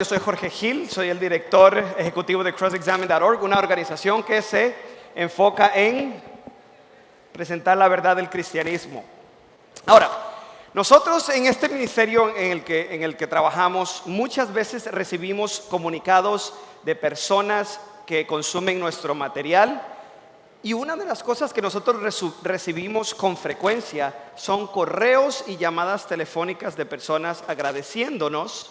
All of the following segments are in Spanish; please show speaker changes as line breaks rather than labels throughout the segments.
Yo soy Jorge Gil, soy el director ejecutivo de CrossExamine.org, una organización que se enfoca en presentar la verdad del cristianismo. Ahora, nosotros en este ministerio en el que trabajamos, muchas veces recibimos comunicados de personas que consumen nuestro material, y una de las cosas que nosotros recibimos con frecuencia son correos y llamadas telefónicas de personas agradeciéndonos,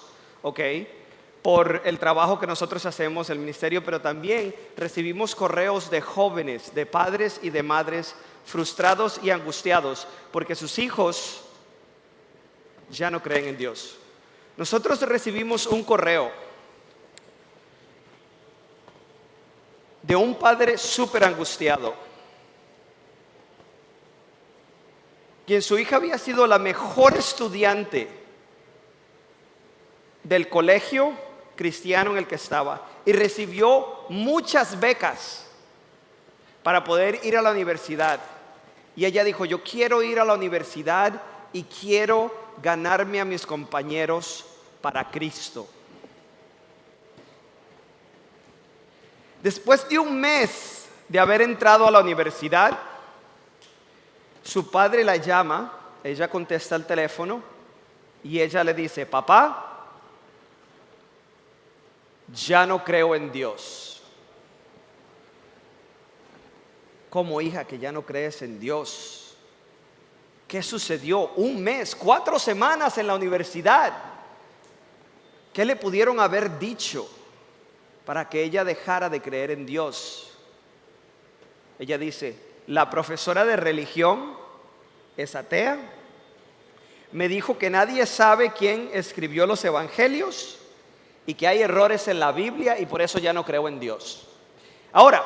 por el trabajo que nosotros hacemos, el ministerio, pero también recibimos correos de jóvenes, de padres y de madres frustrados y angustiados porque sus hijos ya no creen en Dios. Nosotros recibimos un correo de un padre súper angustiado, quien su hija había sido la mejor estudiante del colegio cristiano en el que estaba y recibió muchas becas para poder ir a la universidad. Y ella dijo: yo quiero ir a la universidad y quiero ganarme a mis compañeros para Cristo. Después de un mes de haber entrado a la universidad, su padre la llama, ella contesta el teléfono y ella le dice: papá, ya no creo en Dios. ¿Cómo, hija, que ya no crees en Dios? ¿Qué sucedió? Un mes, 4 semanas en la universidad. ¿Qué le pudieron haber dicho para que ella dejara de creer en Dios? Ella dice: la profesora de religión es atea, me dijo que nadie sabe quién escribió los evangelios y que hay errores en la Biblia y por eso ya no creo en Dios. Ahora,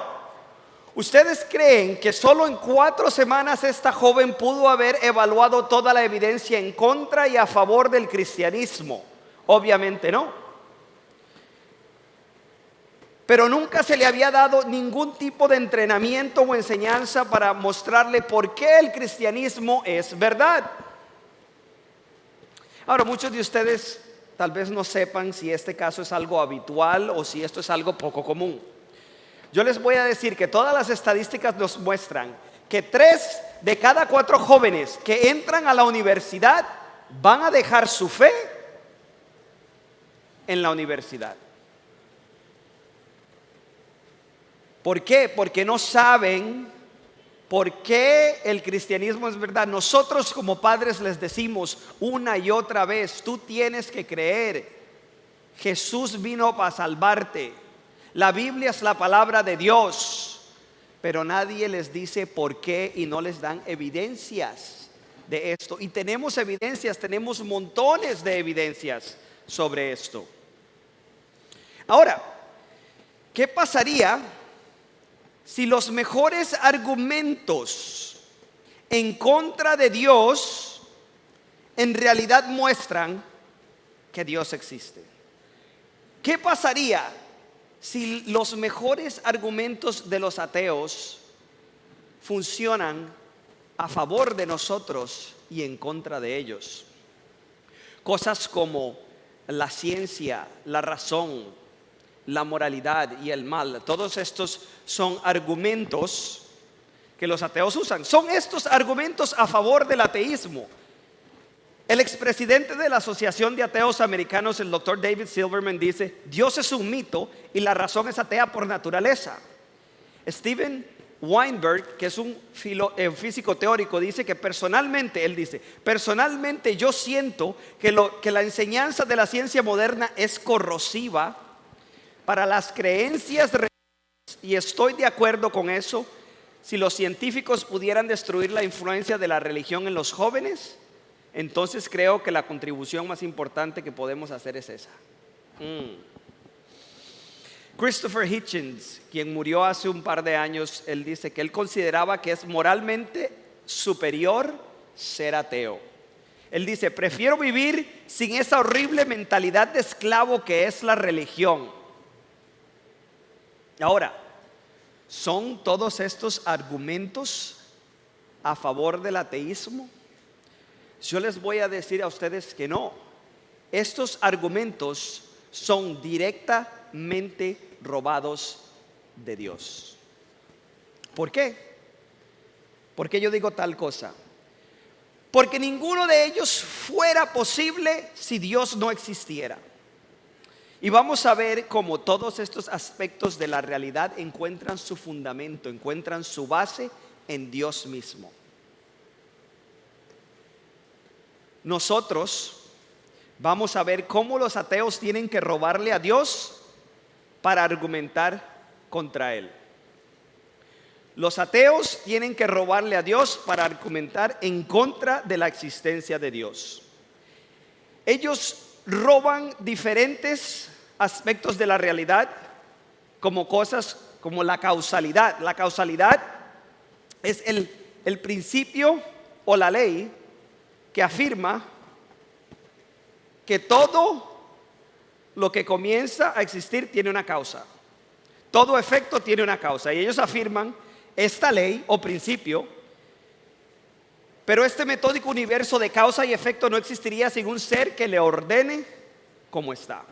¿ustedes creen que solo en 4 semanas esta joven pudo haber evaluado toda la evidencia en contra y a favor del cristianismo? Obviamente no. Pero nunca se le había dado ningún tipo de entrenamiento o enseñanza para mostrarle por qué el cristianismo es verdad. Ahora, muchos de ustedes tal vez no sepan si este caso es algo habitual o si esto es algo poco común. Yo les voy a decir que todas las estadísticas nos muestran que 3 de cada 4 jóvenes que entran a la universidad van a dejar su fe en la universidad. ¿Por qué? Porque no saben por qué el cristianismo es verdad. Nosotros como padres les decimos una y otra vez: tú tienes que creer. Jesús vino para salvarte. La Biblia es la palabra de Dios. Pero nadie les dice por qué y no les dan evidencias de esto. Y tenemos evidencias, tenemos montones de evidencias sobre esto. Ahora, ¿qué pasaría si los mejores argumentos en contra de Dios en realidad muestran que Dios existe? ¿Qué pasaría si los mejores argumentos de los ateos funcionan a favor de nosotros y en contra de ellos? Cosas como la ciencia, la razón, la moralidad y el mal. Todos estos son argumentos que los ateos usan. Son estos argumentos a favor del ateísmo. El expresidente de la Asociación de Ateos Americanos, el Dr. David Silverman, dice: Dios es un mito y la razón es atea por naturaleza. Steven Weinberg, que es un físico teórico, dice que personalmente yo siento que la enseñanza de la ciencia moderna es corrosiva para las creencias religiosas, y estoy de acuerdo con eso. Si los científicos pudieran destruir la influencia de la religión en los jóvenes, entonces creo que la contribución más importante que podemos hacer es esa. Christopher Hitchens, quien murió hace un par de años, él dice que él consideraba que es moralmente superior ser ateo. Él dice: prefiero vivir sin esa horrible mentalidad de esclavo que es la religión. Ahora, ¿son todos estos argumentos a favor del ateísmo? Yo les voy a decir a ustedes que no. Estos argumentos son directamente robados de Dios. ¿Por qué? ¿Por qué yo digo tal cosa? Porque ninguno de ellos fuera posible si Dios no existiera. Y vamos a ver cómo todos estos aspectos de la realidad encuentran su fundamento, encuentran su base en Dios mismo. Nosotros vamos a ver cómo los ateos tienen que robarle a Dios para argumentar contra Él. Los ateos tienen que robarle a Dios para argumentar en contra de la existencia de Dios. Ellos roban diferentes aspectos de la realidad, como cosas como la causalidad. La causalidad es el principio o la ley que afirma que todo lo que comienza a existir tiene una causa. Todo efecto tiene una causa. Y ellos afirman esta ley o principio, pero este metódico universo de causa y efecto no existiría sin un ser que le ordene como está.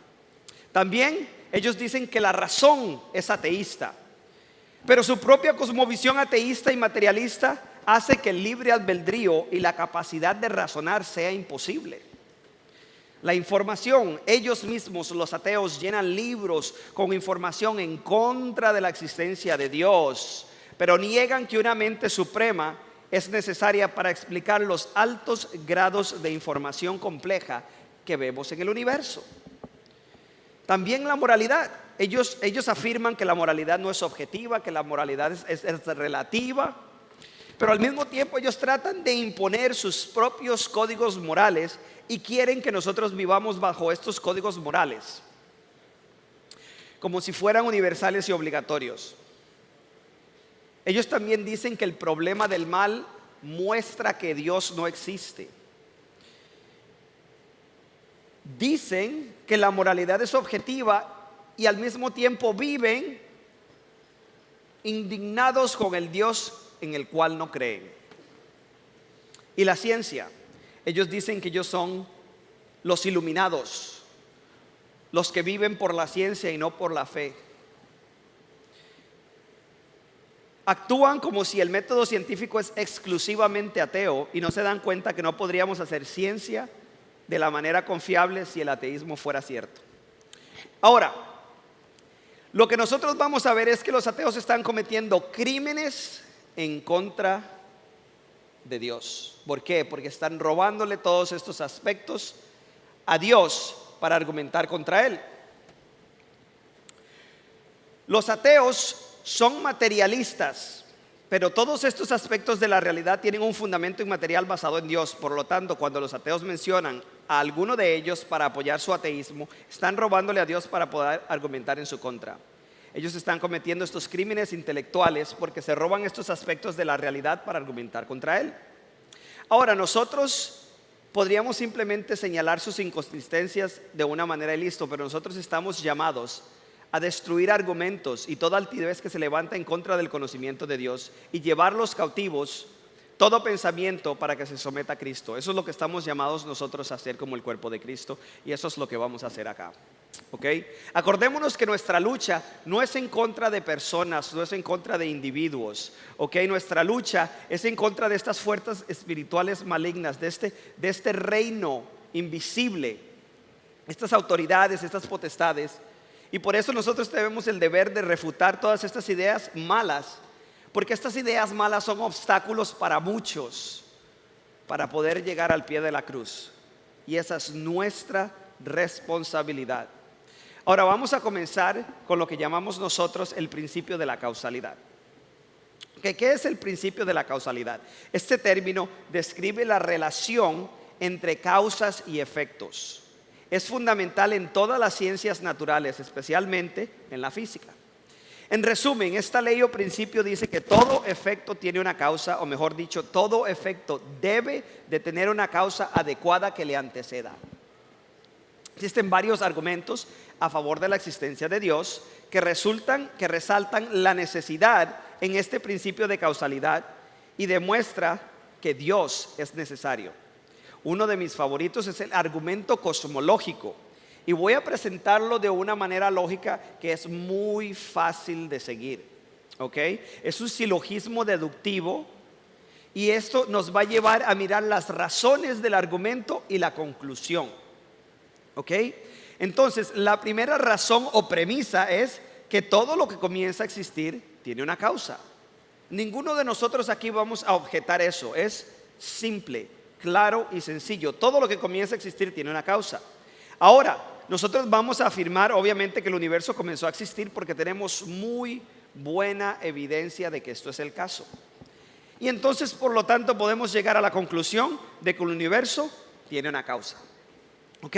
También ellos dicen que la razón es ateísta, pero su propia cosmovisión ateísta y materialista hace que el libre albedrío y la capacidad de razonar sea imposible. La información, ellos mismos, los ateos, llenan libros con información en contra de la existencia de Dios, pero niegan que una mente suprema es necesaria para explicar los altos grados de información compleja que vemos en el universo. También la moralidad. Ellos afirman que la moralidad no es objetiva, que la moralidad es relativa, pero al mismo tiempo ellos tratan de imponer sus propios códigos morales y quieren que nosotros vivamos bajo estos códigos morales, como si fueran universales y obligatorios. Ellos también dicen que el problema del mal muestra que Dios no existe. Dicen que la moralidad es objetiva y al mismo tiempo viven indignados con el Dios en el cual no creen. Y la ciencia, ellos dicen que ellos son los iluminados, los que viven por la ciencia y no por la fe. Actúan como si el método científico es exclusivamente ateo y no se dan cuenta que no podríamos hacer ciencia de la manera confiable si el ateísmo fuera cierto. Ahora, lo que nosotros vamos a ver es que los ateos están cometiendo crímenes en contra de Dios. ¿Por qué? Porque están robándole todos estos aspectos a Dios para argumentar contra Él. Los ateos son materialistas, pero todos estos aspectos de la realidad tienen un fundamento inmaterial basado en Dios. Por lo tanto, cuando los ateos mencionan a alguno de ellos para apoyar su ateísmo, están robándole a Dios para poder argumentar en su contra. Ellos están cometiendo estos crímenes intelectuales porque se roban estos aspectos de la realidad para argumentar contra Él. Ahora, nosotros podríamos simplemente señalar sus inconsistencias de una manera y listo, pero nosotros estamos llamados a destruir argumentos y toda altivez que se levanta en contra del conocimiento de Dios y llevarlos cautivos todo pensamiento para que se someta a Cristo. Eso es lo que estamos llamados nosotros a hacer como el cuerpo de Cristo, y eso es lo que vamos a hacer acá. ¿Ok? Acordémonos que nuestra lucha no es en contra de personas, no es en contra de individuos. ¿Ok? Nuestra lucha es en contra de estas fuerzas espirituales malignas, de este reino invisible, estas autoridades, estas potestades. Y por eso nosotros tenemos el deber de refutar todas estas ideas malas, porque estas ideas malas son obstáculos para muchos para poder llegar al pie de la cruz, y esa es nuestra responsabilidad. Ahora vamos a comenzar con lo que llamamos nosotros el principio de la causalidad. ¿Qué es el principio de la causalidad? Este término describe la relación entre causas y efectos. Es fundamental en todas las ciencias naturales, especialmente en la física. En resumen, esta ley o principio dice que todo efecto tiene una causa, o mejor dicho, todo efecto debe de tener una causa adecuada que le anteceda. Existen varios argumentos a favor de la existencia de Dios que resaltan la necesidad en este principio de causalidad y demuestra que Dios es necesario. Uno de mis favoritos es el argumento cosmológico, Y voy a presentarlo de una manera lógica que es muy fácil de seguir. ¿Ok? Es un silogismo deductivo y esto nos va a llevar a mirar las razones del argumento y la conclusión. ¿Ok? Entonces, la primera razón o premisa es que todo lo que comienza a existir tiene una causa. Ninguno de nosotros aquí vamos a objetar eso. Es simple, claro y sencillo. Todo lo que comienza a existir tiene una causa. Ahora, nosotros vamos a afirmar obviamente que el universo comenzó a existir porque tenemos muy buena evidencia de que esto es el caso. Y entonces, por lo tanto, podemos llegar a la conclusión de que el universo tiene una causa. ¿Ok?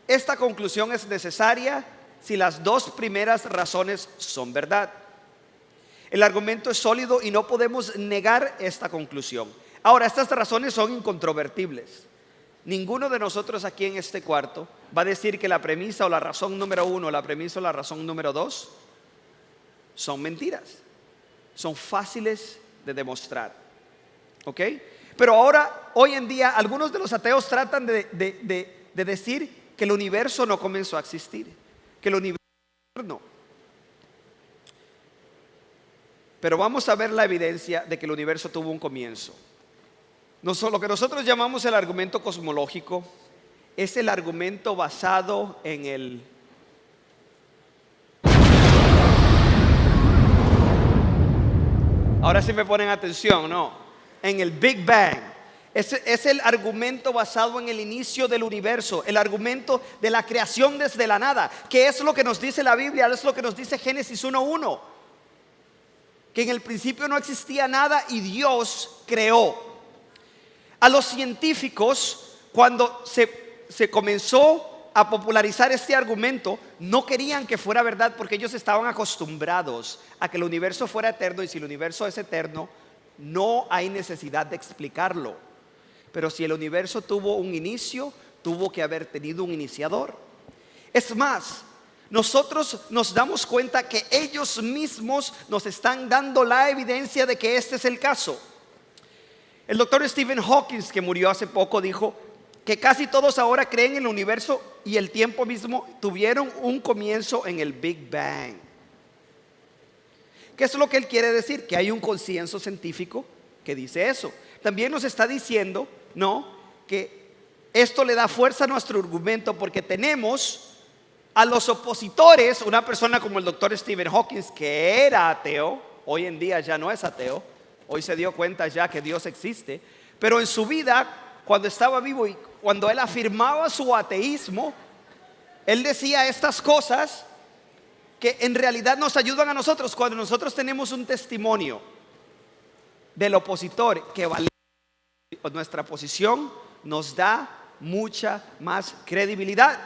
Esta conclusión es necesaria si las dos primeras razones son verdad. El argumento es sólido y no podemos negar esta conclusión. Ahora, estas razones son incontrovertibles. Ninguno de nosotros aquí en este cuarto va a decir que la premisa o la razón número 1, la premisa o la razón número 2 son mentiras. Son fáciles de demostrar. ¿Ok? Pero ahora, hoy en día, algunos de los ateos tratan de decir que el universo no comenzó a existir, que el universo no. Pero vamos a ver la evidencia de que el universo tuvo un comienzo. Lo que nosotros llamamos el argumento cosmológico es el argumento basado en el ahora sí me ponen atención, ¿no? En el Big Bang. Es el argumento basado en el inicio del universo, el argumento de la creación desde la nada, que es lo que nos dice la Biblia, es lo que nos dice Génesis 1:1, que en el principio no existía nada y Dios creó. A los científicos, cuando se comenzó a popularizar este argumento, no querían que fuera verdad porque ellos estaban acostumbrados a que el universo fuera eterno, y si el universo es eterno, no hay necesidad de explicarlo. Pero si el universo tuvo un inicio, tuvo que haber tenido un iniciador. Es más, nosotros nos damos cuenta que ellos mismos nos están dando la evidencia de que este es el caso. El doctor Stephen Hawking, que murió hace poco, dijo que casi todos ahora creen en el universo y el tiempo mismo tuvieron un comienzo en el Big Bang. ¿Qué es lo que él quiere decir? Que hay un consenso científico que dice eso. También nos está diciendo, ¿no?, que esto le da fuerza a nuestro argumento porque tenemos a los opositores, una persona como el doctor Stephen Hawking, que era ateo, hoy en día ya no es ateo, hoy se dio cuenta ya que Dios existe, pero en su vida, cuando estaba vivo y cuando él afirmaba su ateísmo, él decía estas cosas que en realidad nos ayudan a nosotros cuando nosotros tenemos un testimonio del opositor que valida nuestra posición, nos da mucha más credibilidad.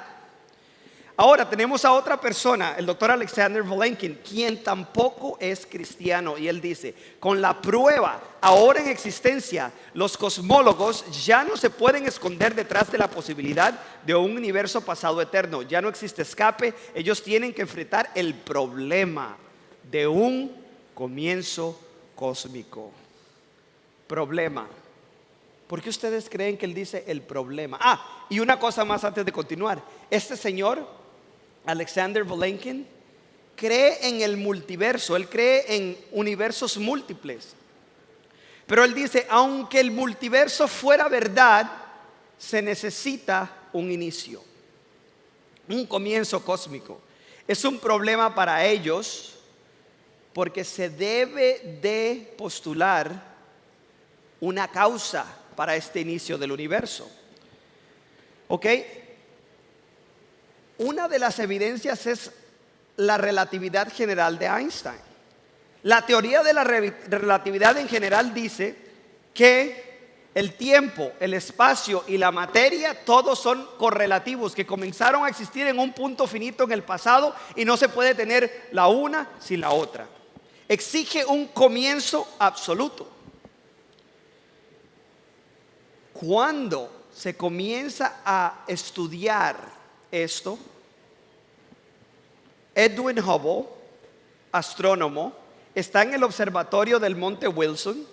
Ahora tenemos a otra persona, el doctor Alexander Vilenkin, quien tampoco es cristiano, y él dice: con la prueba ahora en existencia, los cosmólogos ya no se pueden esconder detrás de la posibilidad de un universo pasado eterno. Ya no existe escape. Ellos tienen que enfrentar el problema de un comienzo cósmico. Problema. ¿Por qué ustedes creen que él dice el problema? Y una cosa más antes de continuar. Este señor, Alexander Vilenkin, cree en el multiverso. Él cree en universos múltiples. Pero él dice, aunque el multiverso fuera verdad, se necesita un inicio, un comienzo cósmico. Es un problema para ellos porque se debe de postular una causa para este inicio del universo. ¿Ok? Una de las evidencias es la relatividad general de Einstein. La teoría de la relatividad en general dice que el tiempo, el espacio y la materia todos son correlativos, que comenzaron a existir en un punto finito en el pasado y no se puede tener la una sin la otra. Exige un comienzo absoluto. Cuando se comienza a estudiar esto, Edwin Hubble, astrónomo, está en el observatorio del Monte Wilson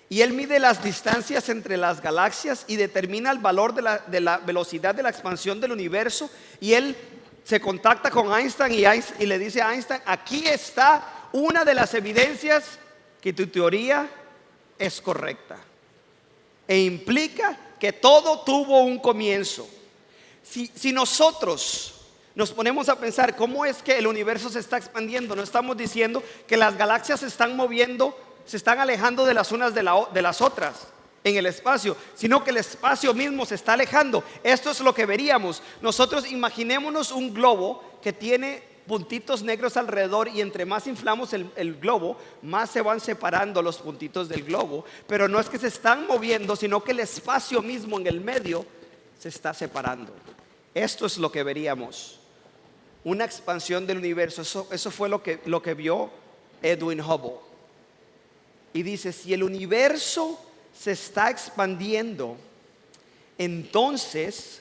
Y él mide las distancias entre las galaxias y determina el valor de la velocidad de la expansión del universo. Y él se contacta con Einstein y le dice a Einstein: aquí está una de las evidencias que tu teoría es correcta. E implica que todo tuvo un comienzo. Si nosotros nos ponemos a pensar cómo es que el universo se está expandiendo, no estamos diciendo que las galaxias se están moviendo, se están alejando de las unas de las otras en el espacio, sino que el espacio mismo se está alejando. Esto es lo que veríamos. Nosotros imaginémonos un globo que tiene puntitos negros alrededor, y entre más inflamos el globo, más se van separando los puntitos del globo. Pero no es que se están moviendo, sino que el espacio mismo en el medio se está separando. Esto es lo que veríamos, una expansión del universo. Eso fue lo que vio Edwin Hubble. Y dice: si el universo se está expandiendo, entonces,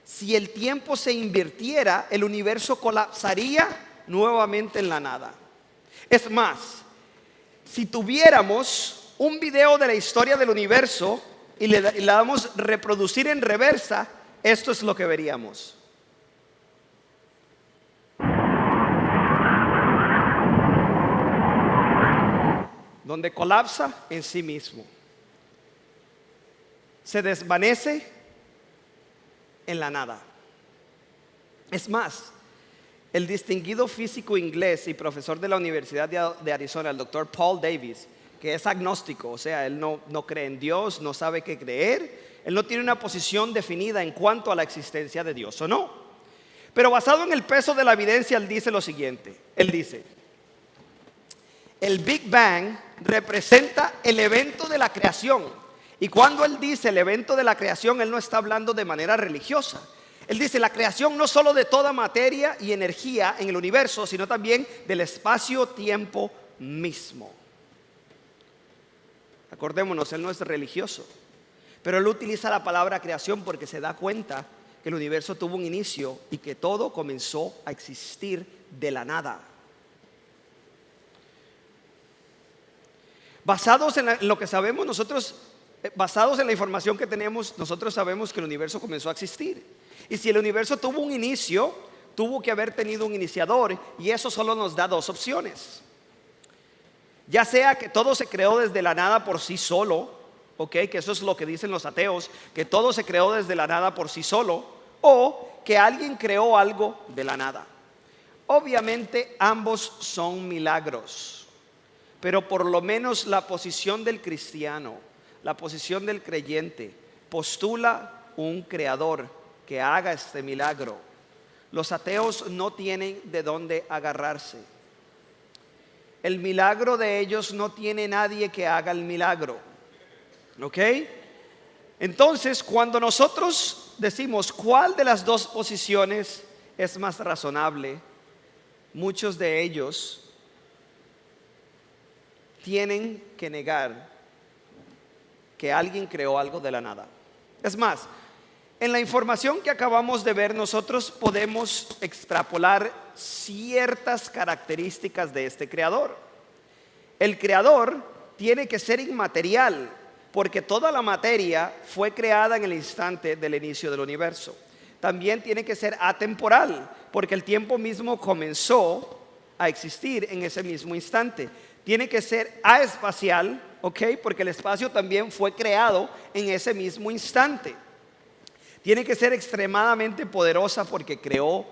si el tiempo se invirtiera, el universo colapsaría nuevamente en la nada. Es más, si tuviéramos un video de la historia del universo y le damos reproducir en reversa, esto es lo que veríamos. Donde colapsa en sí mismo, se desvanece en la nada. Es más, el distinguido físico inglés y profesor de la Universidad de Arizona, el doctor Paul Davies, que es agnóstico, o sea, él no cree en Dios, no sabe qué creer, él no tiene una posición definida en cuanto a la existencia de Dios o no. Pero basado en el peso de la evidencia, él dice lo siguiente. Él dice: el Big Bang representa el evento de la creación. Y cuando él dice el evento de la creación, él no está hablando de manera religiosa. Él dice la creación no solo de toda materia y energía en el universo, sino también del espacio-tiempo mismo. Acordémonos, él no es religioso, pero él utiliza la palabra creación porque se da cuenta que el universo tuvo un inicio y que todo comenzó a existir de la nada. Basados en lo que sabemos nosotros, basados en la información que tenemos, nosotros sabemos que el universo comenzó a existir. Y si el universo tuvo un inicio, tuvo que haber tenido un iniciador, y eso solo nos da dos opciones. Ya sea que todo se creó desde la nada por sí solo, que eso es lo que dicen los ateos, que todo se creó desde la nada por sí solo, o que alguien creó algo de la nada. Obviamente ambos son milagros, pero por lo menos la posición del cristiano, la posición del creyente, postula un creador que haga este milagro. Los ateos no tienen de dónde agarrarse. El milagro de ellos no tiene nadie que haga el milagro. ¿Ok? Entonces, cuando nosotros decimos cuál de las dos posiciones es más razonable, muchos de ellos tienen que negar que alguien creó algo de la nada. Es más, en la información que acabamos de ver, nosotros podemos extrapolar ciertas características de este creador. El creador tiene que ser inmaterial, porque toda la materia fue creada en el instante del inicio del universo. También tiene que ser atemporal, porque el tiempo mismo comenzó a existir en ese mismo instante. Tiene que ser aespacial, porque el espacio también fue creado en ese mismo instante. Tiene que ser extremadamente poderosa, porque creó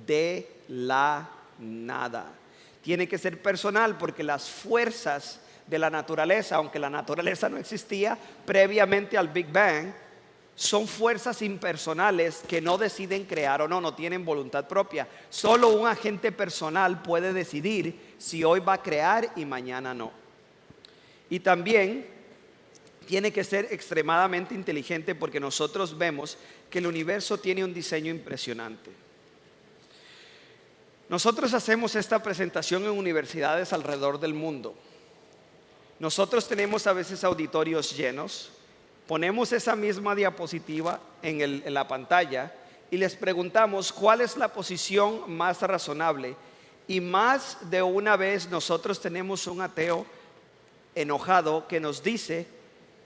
de la nada. Tiene que ser personal, porque las fuerzas de la naturaleza, aunque la naturaleza no existía previamente al Big Bang, son fuerzas impersonales que no deciden crear o no tienen voluntad propia. Solo un agente personal puede decidir si hoy va a crear y mañana no. Y también tiene que ser extremadamente inteligente, porque nosotros vemos que el universo tiene un diseño impresionante. Nosotros hacemos esta presentación en universidades alrededor del mundo. Nosotros tenemos a veces auditorios llenos. Ponemos esa misma diapositiva en la pantalla y les preguntamos cuál es la posición más razonable. Y más de una vez nosotros tenemos un ateo enojado que nos dice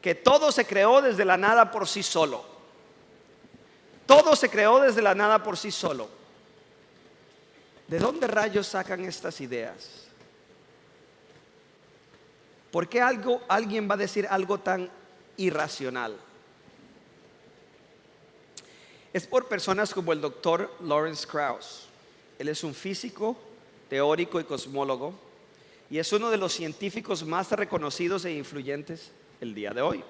que todo se creó desde la nada por sí solo. Todo se creó desde la nada por sí solo. ¿De dónde rayos sacan estas ideas? ¿Por qué alguien va a decir algo tan irracional? Es por personas como el doctor Lawrence Krauss. Él es un físico, teórico y cosmólogo, y es uno de los científicos más reconocidos e influyentes el día de hoy.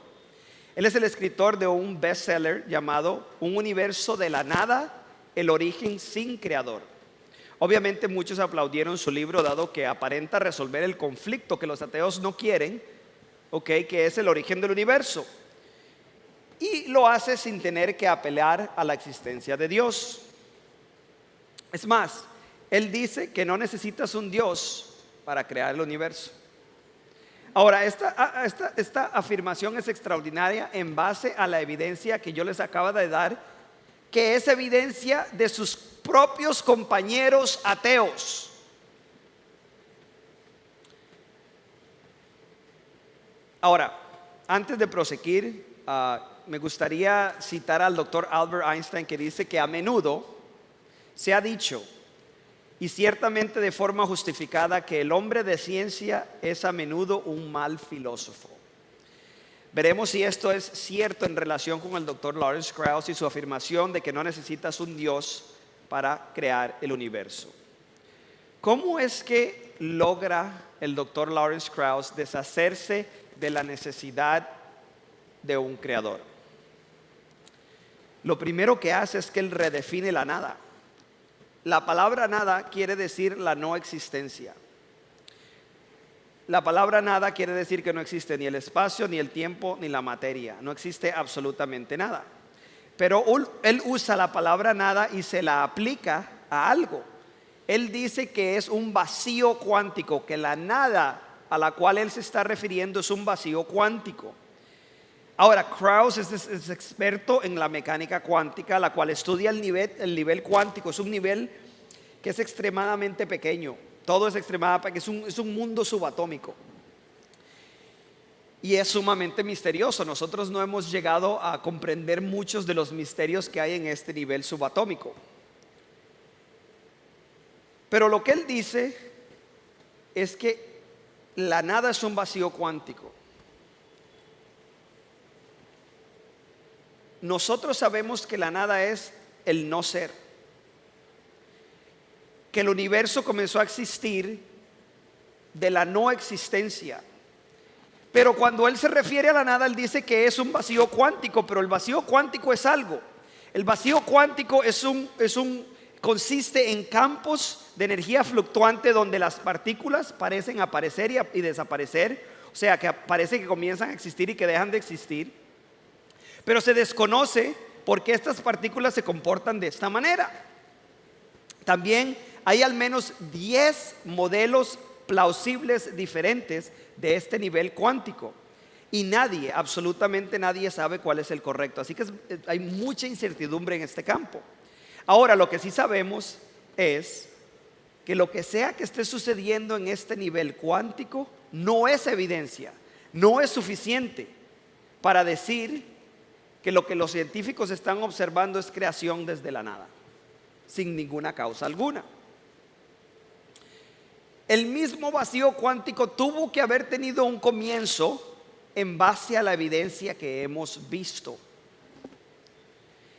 Él es el escritor de un bestseller llamado Un universo de la nada, el origen sin creador. Obviamente muchos aplaudieron su libro, dado que aparenta resolver el conflicto que los ateos no quieren, que es el origen del universo. Y lo hace sin tener que apelar a la existencia de Dios. Es más, él dice que no necesitas un Dios para crear el universo. Ahora, esta afirmación es extraordinaria en base a la evidencia que yo les acabo de dar, que es evidencia de sus propios compañeros ateos. Ahora, antes de proseguir, me gustaría citar al doctor Albert Einstein, que dice que a menudo se ha dicho, y ciertamente de forma justificada, que el hombre de ciencia es a menudo un mal filósofo. Veremos si esto es cierto en relación con el doctor Lawrence Krauss y su afirmación de que no necesitas un Dios para crear el universo. ¿Cómo es que logra el doctor Lawrence Krauss deshacerse de la necesidad de un creador? Lo primero que hace es que él redefine la nada. La palabra nada quiere decir la no existencia. La palabra nada quiere decir que no existe ni el espacio, ni el tiempo, ni la materia. No existe absolutamente nada. Pero él usa la palabra nada y se la aplica a algo. Él dice que es un vacío cuántico, que la nada a la cual él se está refiriendo es un vacío cuántico. Ahora, Krauss es experto en la mecánica cuántica, la cual estudia el nivel cuántico. Es un nivel que es extremadamente pequeño. Todo es extremadamente pequeño, es un mundo subatómico. Y es sumamente misterioso. Nosotros no hemos llegado a comprender muchos de los misterios que hay en este nivel subatómico. Pero lo que él dice es que la nada es un vacío cuántico. Nosotros sabemos que la nada es el no ser, que el universo comenzó a existir de la no existencia. Pero cuando él se refiere a la nada, él dice que es un vacío cuántico, pero el vacío cuántico es algo. El vacío cuántico consiste en campos de energía fluctuante donde las partículas parecen aparecer y desaparecer, o sea, que parece que comienzan a existir y que dejan de existir. Pero se desconoce por qué estas partículas se comportan de esta manera. También hay al menos 10 modelos plausibles diferentes de este nivel cuántico. Y nadie, absolutamente nadie sabe cuál es el correcto. Así que hay mucha incertidumbre en este campo. Ahora, lo que sí sabemos es que lo que sea que esté sucediendo en este nivel cuántico no es evidencia, no es suficiente para decir que lo que los científicos están observando es creación desde la nada, sin ninguna causa alguna. El mismo vacío cuántico tuvo que haber tenido un comienzo en base a la evidencia que hemos visto.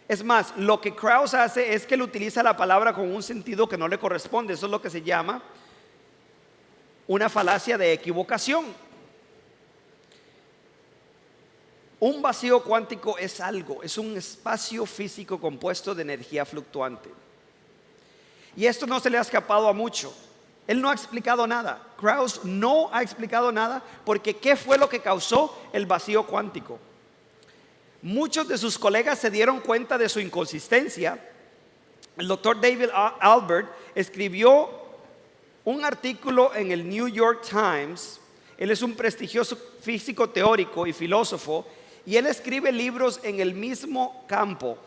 Es más, lo que Krauss hace es que él utiliza la palabra con un sentido que no le corresponde. Eso es lo que se llama una falacia de equivocación. Un vacío cuántico es algo, es un espacio físico compuesto de energía fluctuante. Y esto no se le ha escapado a mucho. Él no ha explicado nada. Krauss no ha explicado nada, porque ¿qué fue lo que causó el vacío cuántico? Muchos de sus colegas se dieron cuenta de su inconsistencia. El doctor David Albert escribió un artículo en el New York Times. Él es un prestigioso físico teórico y filósofo, y él escribe libros en el mismo campo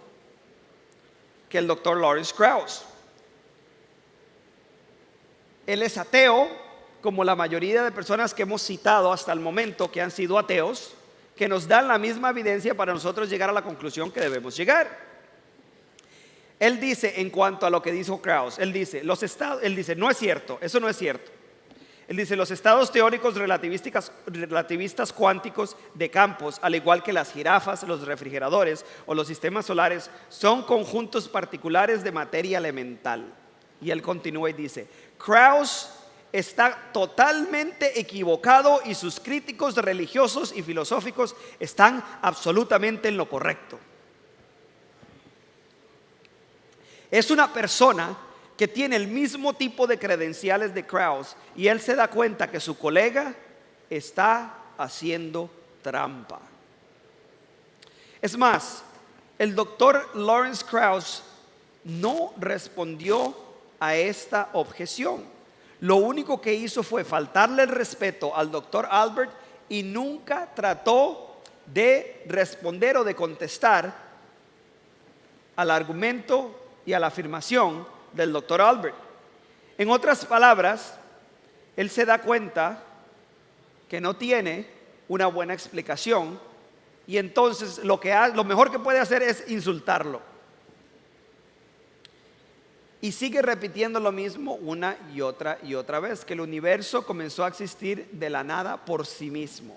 que el doctor Lawrence Krauss. Él es ateo, como la mayoría de personas que hemos citado hasta el momento que han sido ateos, que nos dan la misma evidencia para nosotros llegar a la conclusión que debemos llegar. Él dice, en cuanto a lo que dijo Krauss, él dice, no es cierto, eso no es cierto. Él dice, los estados teóricos relativistas cuánticos de campos, al igual que las jirafas, los refrigeradores o los sistemas solares, son conjuntos particulares de materia elemental. Y él continúa y dice, Krauss está totalmente equivocado y sus críticos religiosos y filosóficos están absolutamente en lo correcto. Es una persona que tiene el mismo tipo de credenciales de Krauss y él se da cuenta que su colega está haciendo trampa. Es más, el doctor Lawrence Krauss no respondió a esta objeción. Lo único que hizo fue faltarle el respeto al doctor Albert y nunca trató de responder o de contestar al argumento y a la afirmación del doctor Albert. En otras palabras, él se da cuenta que no tiene una buena explicación y entonces lo mejor que puede hacer es insultarlo. Y sigue repitiendo lo mismo una y otra vez, que el universo comenzó a existir de la nada por sí mismo.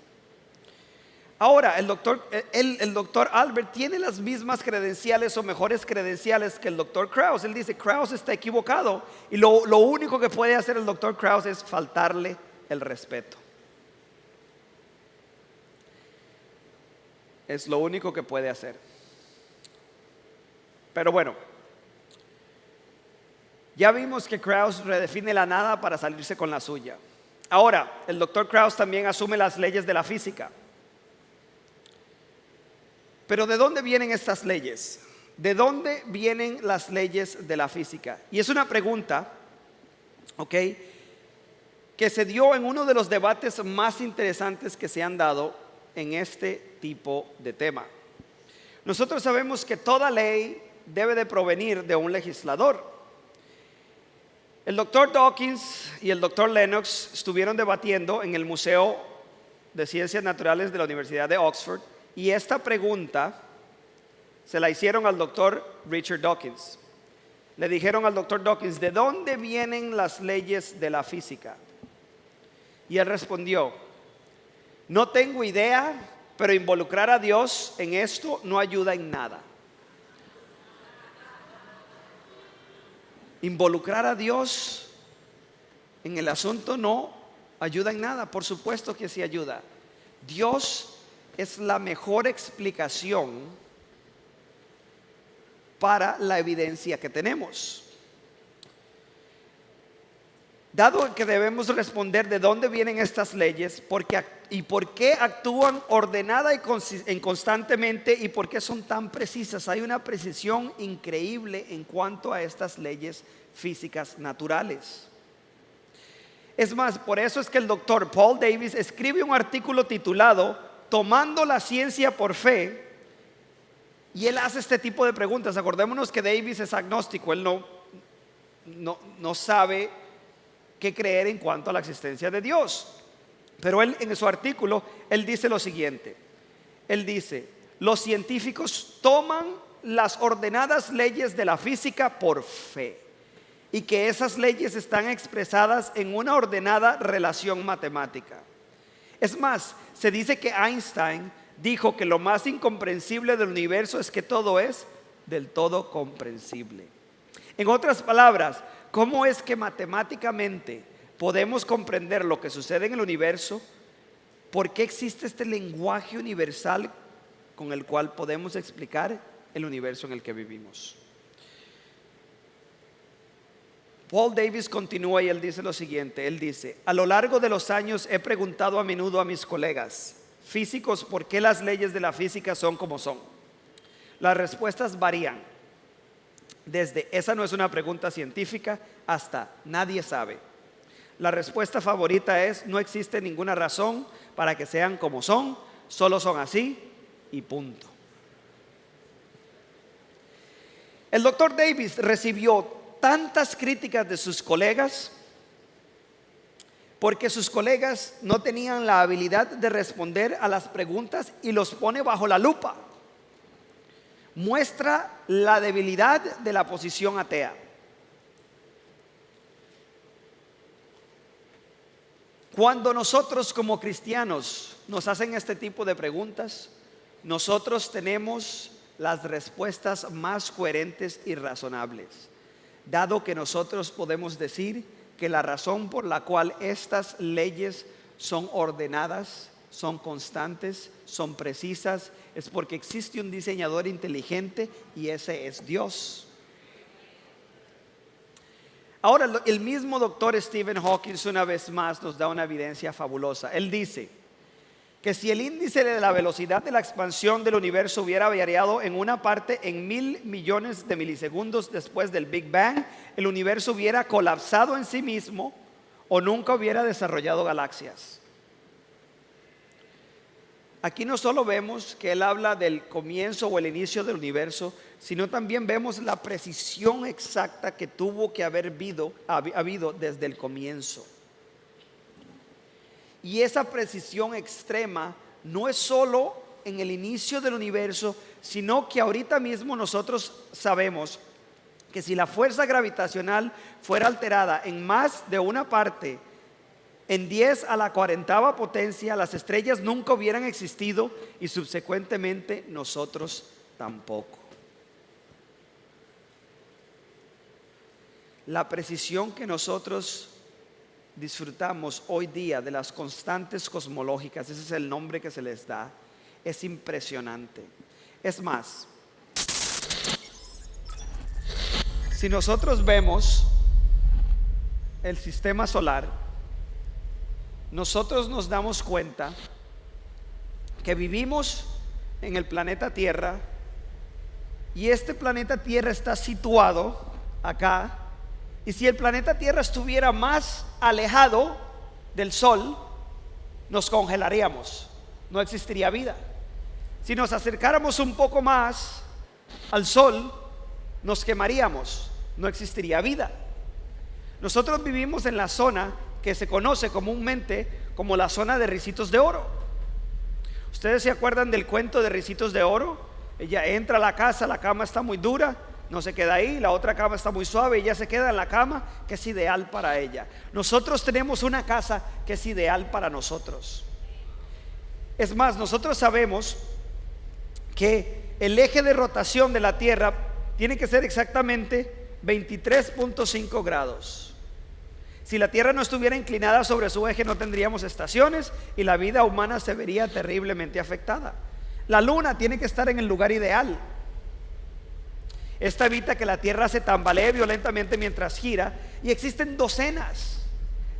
Ahora, el doctor Albert tiene las mismas credenciales o mejores credenciales que el doctor Krauss. Él dice, Krauss está equivocado y lo único que puede hacer el doctor Krauss es faltarle el respeto. Es lo único que puede hacer. Pero bueno, ya vimos que Krauss redefine la nada para salirse con la suya. Ahora, el doctor Krauss también asume las leyes de la física. Pero ¿de dónde vienen estas leyes? ¿De dónde vienen las leyes de la física? Y es una pregunta, que se dio en uno de los debates más interesantes que se han dado en este tipo de tema. Nosotros sabemos que toda ley debe de provenir de un legislador. El doctor Dawkins y el doctor Lennox estuvieron debatiendo en el Museo de Ciencias Naturales de la Universidad de Oxford. Y esta pregunta se la hicieron al doctor Richard Dawkins. Le dijeron al doctor Dawkins, ¿de dónde vienen las leyes de la física? Y él respondió, no tengo idea, pero involucrar a Dios en esto no ayuda en nada. Involucrar a Dios en el asunto no ayuda en nada. Por supuesto que sí ayuda. Dios es la mejor explicación para la evidencia que tenemos. Dado que debemos responder de dónde vienen estas leyes y por qué actúan ordenada y constantemente y por qué son tan precisas, hay una precisión increíble en cuanto a estas leyes físicas naturales. Es más, por eso es que el doctor Paul Davies escribe un artículo titulado Tomando la ciencia por fe, y él hace este tipo de preguntas. Acordémonos que Davies es agnóstico, él no sabe qué creer en cuanto a la existencia de Dios. Pero él en su artículo, él dice lo siguiente. Él dice, los científicos toman las ordenadas leyes de la física por fe y que esas leyes están expresadas en una ordenada relación matemática. Es más, se dice que Einstein dijo que lo más incomprensible del universo es que todo es del todo comprensible. En otras palabras, ¿cómo es que matemáticamente podemos comprender lo que sucede en el universo? ¿Por qué existe este lenguaje universal con el cual podemos explicar el universo en el que vivimos? Paul Davies continúa y él dice lo siguiente. Él dice, a lo largo de los años he preguntado a menudo a mis colegas físicos por qué las leyes de la física son como son. Las respuestas varían. Desde esa no es una pregunta científica hasta nadie sabe. La respuesta favorita es no existe ninguna razón para que sean como son, solo son así y punto. El doctor Davies recibió tantas críticas de sus colegas porque sus colegas no tenían la habilidad de responder a las preguntas y los pone bajo la lupa. Muestra la debilidad de la posición atea. Cuando nosotros como cristianos nos hacen este tipo de preguntas, nosotros tenemos las respuestas más coherentes y razonables, dado que nosotros podemos decir que la razón por la cual estas leyes son ordenadas, son constantes, son precisas, es porque existe un diseñador inteligente y ese es Dios. Ahora, el mismo doctor Stephen Hawking una vez más nos da una evidencia fabulosa. Él dice que si el índice de la velocidad de la expansión del universo hubiera variado en una parte en 1,000 millones de milisegundos después del Big Bang, el universo hubiera colapsado en sí mismo o nunca hubiera desarrollado galaxias. Aquí no solo vemos que él habla del comienzo o el inicio del universo, sino también vemos la precisión exacta que tuvo que haber habido desde el comienzo. Y esa precisión extrema no es solo en el inicio del universo, sino que ahorita mismo nosotros sabemos que si la fuerza gravitacional fuera alterada en más de una parte, en 10 a la 40ª potencia, las estrellas nunca hubieran existido y subsecuentemente nosotros tampoco. La precisión que nosotros disfrutamos hoy día de las constantes cosmológicas, ese es el nombre que se les da, es impresionante. Es más, si nosotros vemos el sistema solar, nosotros nos damos cuenta que vivimos en el planeta Tierra y este planeta Tierra está situado acá. Y si el planeta Tierra estuviera más alejado del Sol, nos congelaríamos, no existiría vida. Si nos acercáramos un poco más al Sol, nos quemaríamos, no existiría vida. Nosotros vivimos en la zona que se conoce comúnmente como la zona de Ricitos de Oro. ¿Ustedes se acuerdan del cuento de Ricitos de Oro? Ella entra a la casa, la cama está muy dura, no se queda ahí, la otra cama está muy suave, ella se queda en la cama que es ideal para ella. Nosotros tenemos una casa que es ideal para nosotros. Es más, nosotros sabemos que el eje de rotación de la Tierra tiene que ser exactamente 23.5 grados. Si la Tierra no estuviera inclinada sobre su eje, no tendríamos estaciones y la vida humana se vería terriblemente afectada. La Luna tiene que estar en el lugar ideal. Esta evita que la Tierra se tambalee violentamente mientras gira, y existen docenas,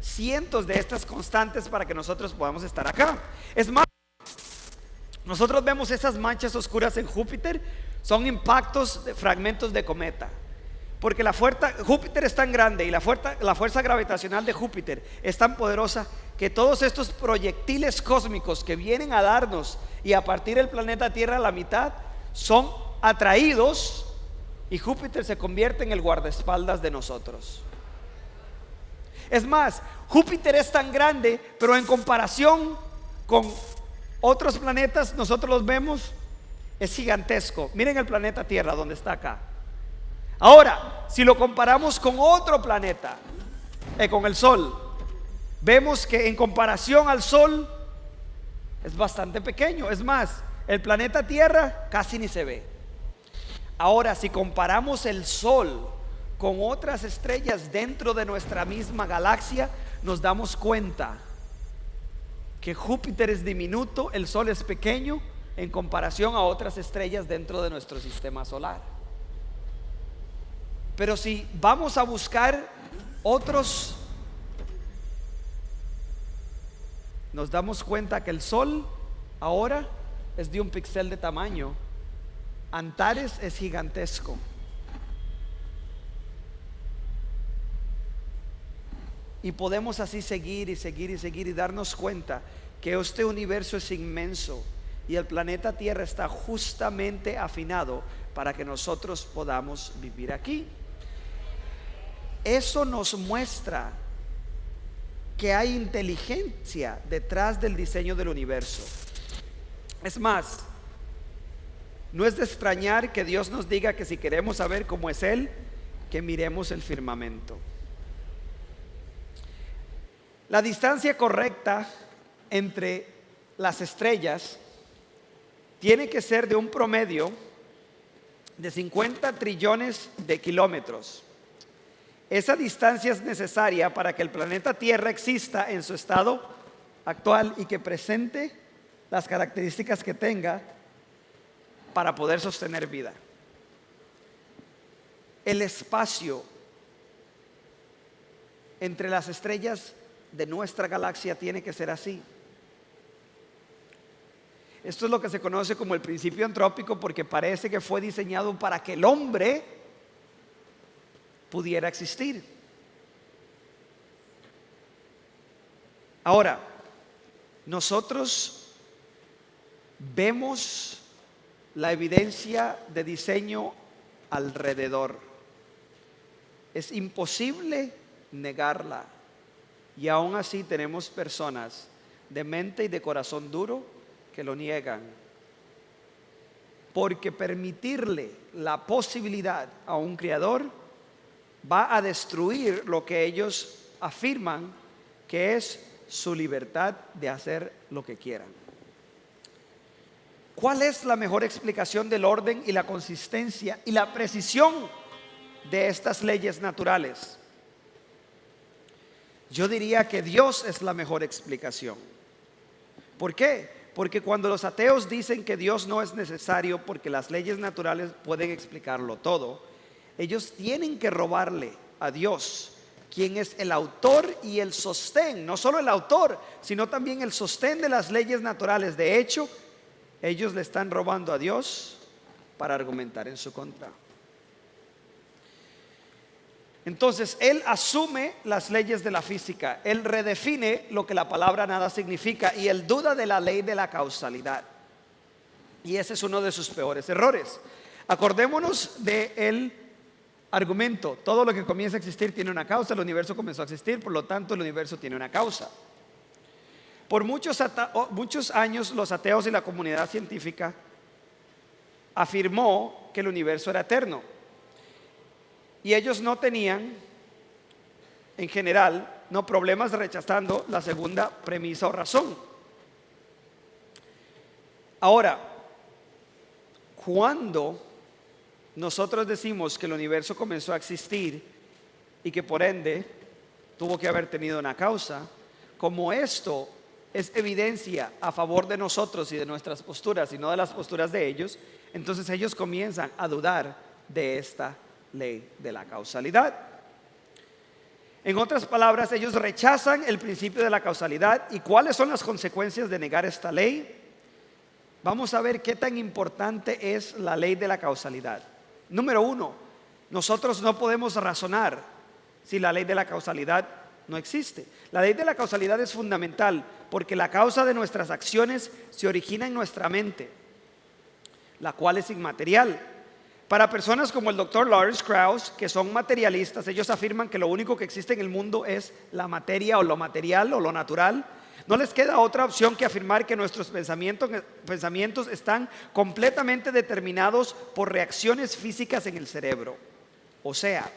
cientos de estas constantes para que nosotros podamos estar acá. Es más, nosotros vemos esas manchas oscuras en Júpiter, son impactos de fragmentos de cometa. Porque Júpiter es tan grande y la fuerza gravitacional de Júpiter es tan poderosa que todos estos proyectiles cósmicos que vienen a darnos y a partir del planeta Tierra a la mitad son atraídos y Júpiter se convierte en el guardaespaldas de nosotros. Es más, Júpiter es tan grande, pero en comparación con otros planetas, nosotros los vemos, es gigantesco. Miren el planeta Tierra donde está acá. Ahora, si lo comparamos con otro planeta, con el Sol, vemos que en comparación al Sol es bastante pequeño. Es más, el planeta Tierra casi ni se ve. Ahora, si comparamos el Sol con otras estrellas dentro de nuestra misma galaxia, nos damos cuenta que Júpiter es diminuto, el Sol es pequeño en comparación a otras estrellas dentro de nuestro sistema solar. Pero si vamos a buscar otros, nos damos cuenta que el Sol ahora es de un píxel de tamaño. Antares es gigantesco. Y podemos así seguir y seguir y seguir y darnos cuenta que este universo es inmenso y el planeta Tierra está justamente afinado para que nosotros podamos vivir aquí. Eso nos muestra que hay inteligencia detrás del diseño del universo. Es más, no es de extrañar que Dios nos diga que si queremos saber cómo es Él, que miremos el firmamento. La distancia correcta entre las estrellas tiene que ser de un promedio de 50 trillones de kilómetros. Esa distancia es necesaria para que el planeta Tierra exista en su estado actual y que presente las características que tenga para poder sostener vida. El espacio entre las estrellas de nuestra galaxia tiene que ser así. Esto es lo que se conoce como el principio antrópico, porque parece que fue diseñado para que el hombre pudiera existir. Ahora, nosotros vemos la evidencia de diseño alrededor. Es imposible negarla. Y aún así tenemos personas de mente y de corazón duro que lo niegan. Porque permitirle la posibilidad a un creador va a destruir lo que ellos afirman que es su libertad de hacer lo que quieran. ¿Cuál es la mejor explicación del orden y la consistencia y la precisión de estas leyes naturales? Yo diría que Dios es la mejor explicación. ¿Por qué? Porque cuando los ateos dicen que Dios no es necesario porque las leyes naturales pueden explicarlo todo, ellos tienen que robarle a Dios, quien es el autor y el sostén, no solo el autor, sino también el sostén de las leyes naturales. De hecho, ellos le están robando a Dios para argumentar en su contra. Entonces, Él asume las leyes de la física, Él redefine lo que la palabra nada significa y Él duda de la ley de la causalidad. Y ese es uno de sus peores errores. Acordémonos del argumento: todo lo que comienza a existir tiene una causa. El universo comenzó a existir, por lo tanto el universo tiene una causa. Por muchos años los ateos y la comunidad científica afirmó que el universo era eterno. Y ellos no tenían, en general, no problemas rechazando la segunda premisa o razón. Ahora, cuando nosotros decimos que el universo comenzó a existir y que por ende tuvo que haber tenido una causa, como esto es evidencia a favor de nosotros y de nuestras posturas y no de las posturas de ellos, entonces ellos comienzan a dudar de esta ley de la causalidad. En otras palabras, ellos rechazan el principio de la causalidad. ¿Y cuáles son las consecuencias de negar esta ley? Vamos a ver qué tan importante es la ley de la causalidad. Número uno, nosotros no podemos razonar si la ley de la causalidad no existe. La ley de la causalidad es fundamental porque la causa de nuestras acciones se origina en nuestra mente, la cual es inmaterial. Para personas como el Dr. Lawrence Krauss, que son materialistas, ellos afirman que lo único que existe en el mundo es la materia o lo material o lo natural. No les queda otra opción que afirmar que nuestros pensamientos están completamente determinados por reacciones físicas en el cerebro. O sea,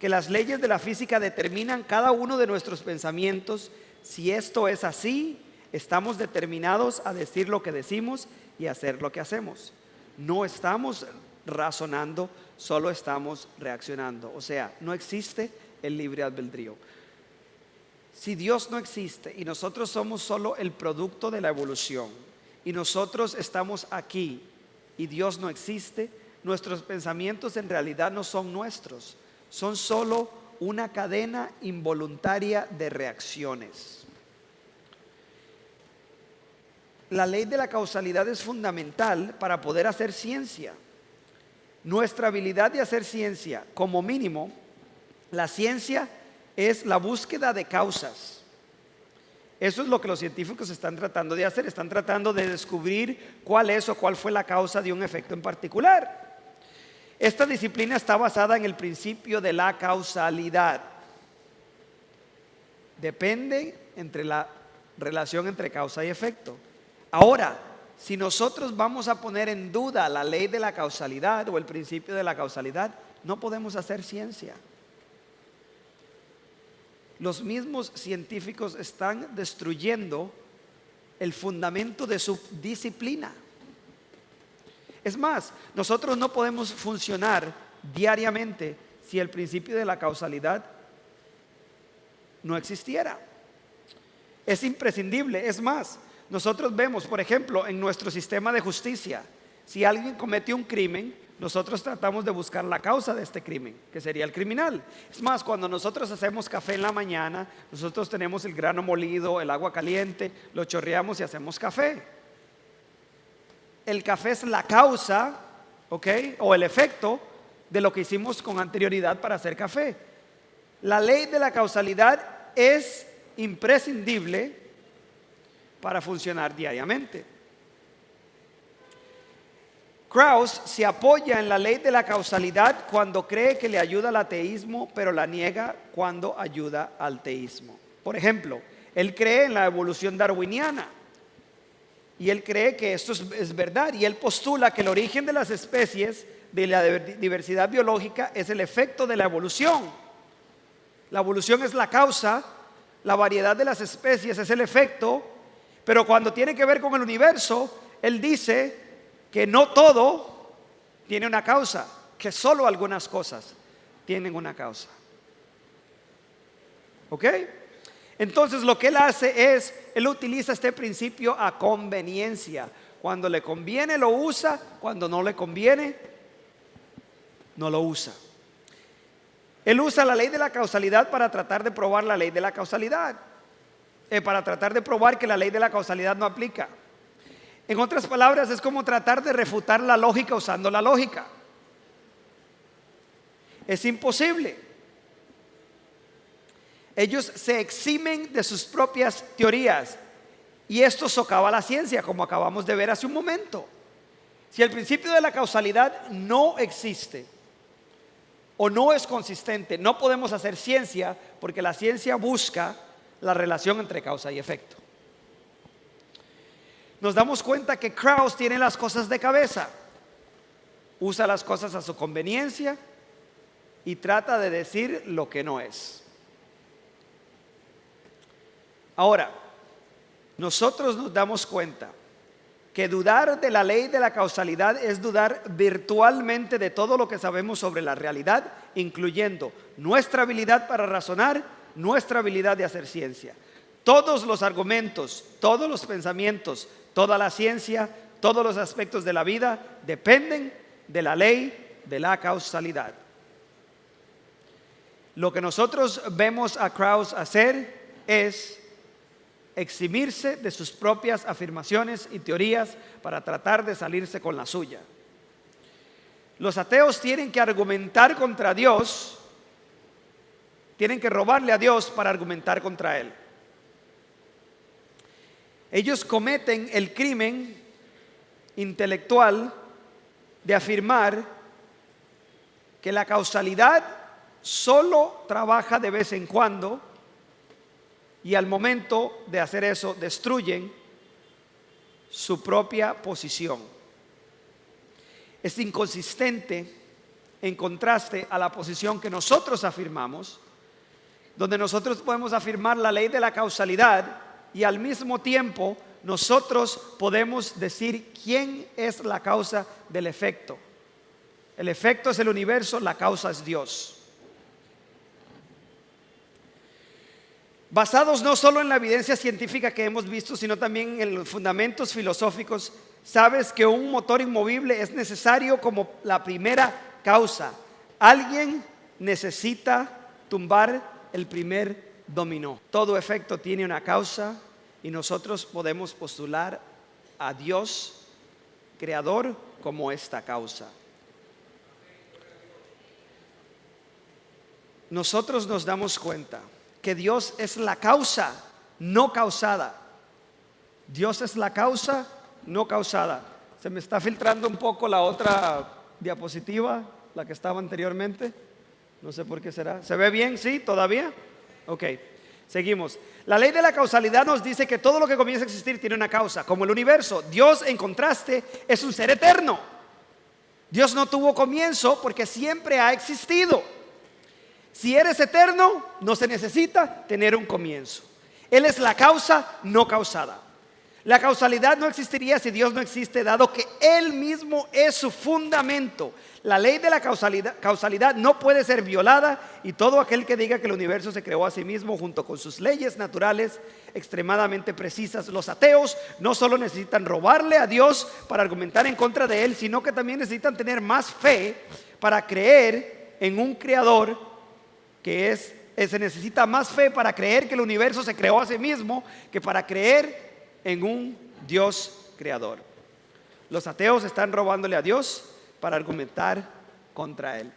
que las leyes de la física determinan cada uno de nuestros pensamientos. Si esto es así, estamos determinados a decir lo que decimos y hacer lo que hacemos. No estamos razonando, solo estamos reaccionando. O sea, no existe el libre albedrío. Si Dios no existe y nosotros somos solo el producto de la evolución y nosotros estamos aquí y Dios no existe, nuestros pensamientos en realidad no son nuestros, son solo una cadena involuntaria de reacciones. La ley de la causalidad es fundamental para poder hacer ciencia. Nuestra habilidad de hacer ciencia, como mínimo, la ciencia es la búsqueda de causas. Eso es lo que los científicos están tratando de hacer. Están tratando de descubrir cuál es o cuál fue la causa de un efecto en particular. Esta disciplina está basada en el principio de la causalidad. Depende entre la relación entre causa y efecto. Ahora, si nosotros vamos a poner en duda la ley de la causalidad o el principio de la causalidad, no podemos hacer ciencia. Los mismos científicos están destruyendo el fundamento de su disciplina. Es más, nosotros no podemos funcionar diariamente si el principio de la causalidad no existiera. Es imprescindible. Es más, nosotros vemos, por ejemplo, en nuestro sistema de justicia, si alguien comete un crimen, nosotros tratamos de buscar la causa de este crimen, que sería el criminal. Es más, cuando nosotros hacemos café en la mañana, nosotros tenemos el grano molido, el agua caliente, lo chorreamos y hacemos café. El café es la causa, ¿ok? O el efecto de lo que hicimos con anterioridad para hacer café. La ley de la causalidad es imprescindible para funcionar diariamente. Krauss se apoya en la ley de la causalidad cuando cree que le ayuda al ateísmo, pero la niega cuando ayuda al teísmo. Por ejemplo, él cree en la evolución darwiniana y él cree que esto es verdad, y él postula que el origen de las especies, de la diversidad biológica, es el efecto de la evolución. La evolución es la causa, la variedad de las especies es el efecto, pero cuando tiene que ver con el universo, él dice que no todo tiene una causa, que solo algunas cosas tienen una causa. ¿Ok? Entonces lo que él hace es, él utiliza este principio a conveniencia. Cuando le conviene lo usa, cuando no le conviene no lo usa. Él usa la ley de la causalidad para tratar de probar la ley de la causalidad, para tratar de probar que la ley de la causalidad no aplica. En otras palabras, es como tratar de refutar la lógica usando la lógica. Es imposible. Ellos se eximen de sus propias teorías y esto socava la ciencia, como acabamos de ver hace un momento. Si el principio de la causalidad no existe o no es consistente, no podemos hacer ciencia, porque la ciencia busca la relación entre causa y efecto. Nos damos cuenta que Krauss tiene las cosas de cabeza, usa las cosas a su conveniencia y trata de decir lo que no es. Ahora, nosotros nos damos cuenta que dudar de la ley de la causalidad es dudar virtualmente de todo lo que sabemos sobre la realidad, incluyendo nuestra habilidad para razonar, nuestra habilidad de hacer ciencia. Todos los argumentos, todos los pensamientos, toda la ciencia, todos los aspectos de la vida dependen de la ley de la causalidad. Lo que nosotros vemos a Krauss hacer es eximirse de sus propias afirmaciones y teorías para tratar de salirse con la suya. Los ateos tienen que argumentar contra Dios, tienen que robarle a Dios para argumentar contra Él. Ellos cometen el crimen intelectual de afirmar que la causalidad solo trabaja de vez en cuando, y al momento de hacer eso destruyen su propia posición. Es inconsistente en contraste a la posición que nosotros afirmamos, donde nosotros podemos afirmar la ley de la causalidad y al mismo tiempo nosotros podemos decir quién es la causa del efecto. El efecto es el universo, la causa es Dios. Basados no solo en la evidencia científica que hemos visto, sino también en los fundamentos filosóficos, sabes que un motor inmovible es necesario como la primera causa. Alguien necesita tumbar el primer dominó. Todo efecto tiene una causa y nosotros podemos postular a Dios, creador, como esta causa. Nosotros nos damos cuenta que Dios es la causa, no causada. Dios es la causa, no causada. Se me está filtrando un poco la otra diapositiva, la que estaba anteriormente. No sé por qué será. ¿Se ve bien? ¿Sí? ¿Todavía? Ok. Seguimos. La ley de la causalidad nos dice que todo lo que comienza a existir tiene una causa, como el universo. Dios, en contraste, es un ser eterno. Dios no tuvo comienzo porque siempre ha existido. Si eres eterno, no se necesita tener un comienzo. Él es la causa no causada. La causalidad no existiría si Dios no existe, dado que Él mismo es su fundamento. La ley de la causalidad no puede ser violada, y todo aquel que diga que el universo se creó a sí mismo junto con sus leyes naturales extremadamente precisas. Los ateos no solo necesitan robarle a Dios para argumentar en contra de Él, sino que también necesitan tener más fe para creer en un creador se necesita más fe para creer que el universo se creó a sí mismo que para creer en un Dios creador. Los ateos están robándole a Dios para argumentar contra Él.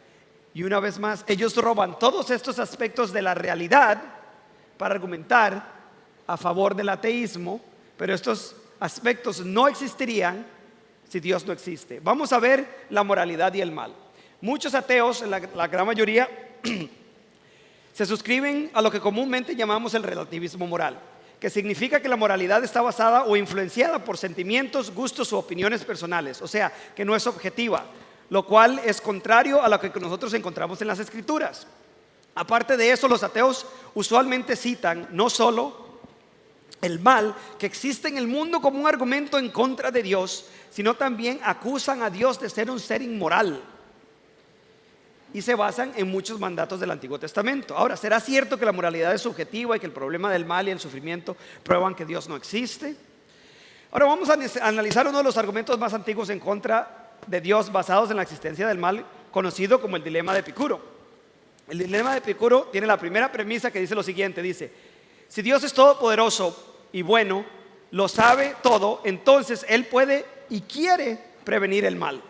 Y una vez más, ellos roban todos estos aspectos de la realidad para argumentar a favor del ateísmo, pero estos aspectos no existirían si Dios no existe. Vamos a ver la moralidad y el mal. Muchos ateos, la gran mayoría, se suscriben a lo que comúnmente llamamos el relativismo moral, que significa que la moralidad está basada o influenciada por sentimientos, gustos u opiniones personales, o sea, que no es objetiva, lo cual es contrario a lo que nosotros encontramos en las Escrituras. Aparte de eso, los ateos usualmente citan no solo el mal que existe en el mundo como un argumento en contra de Dios, sino también acusan a Dios de ser un ser inmoral, y se basan en muchos mandatos del Antiguo Testamento. Ahora, ¿será cierto que la moralidad es subjetiva y que el problema del mal y el sufrimiento prueban que Dios no existe? Ahora vamos a analizar uno de los argumentos más antiguos en contra de Dios basados en la existencia del mal, conocido como el dilema de Epicuro. El dilema de Epicuro tiene la primera premisa que dice lo siguiente, dice: si Dios es todopoderoso y bueno, lo sabe todo, entonces Él puede y quiere prevenir el mal.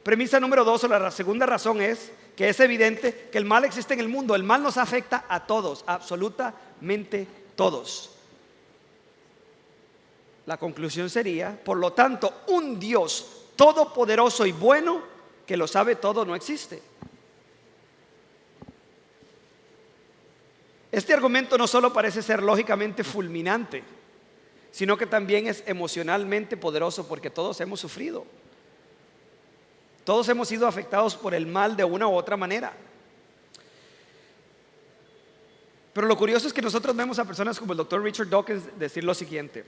Premisa número 2, o la segunda razón, es que es evidente que el mal existe en el mundo. El mal nos afecta a todos, absolutamente todos. La conclusión sería, por lo tanto, un Dios todopoderoso y bueno que lo sabe todo no existe. Este argumento no solo parece ser lógicamente fulminante, sino que también es emocionalmente poderoso, porque todos hemos sufrido. Todos hemos sido afectados por el mal de una u otra manera. Pero lo curioso es que nosotros vemos a personas como el Dr. Richard Dawkins decir lo siguiente.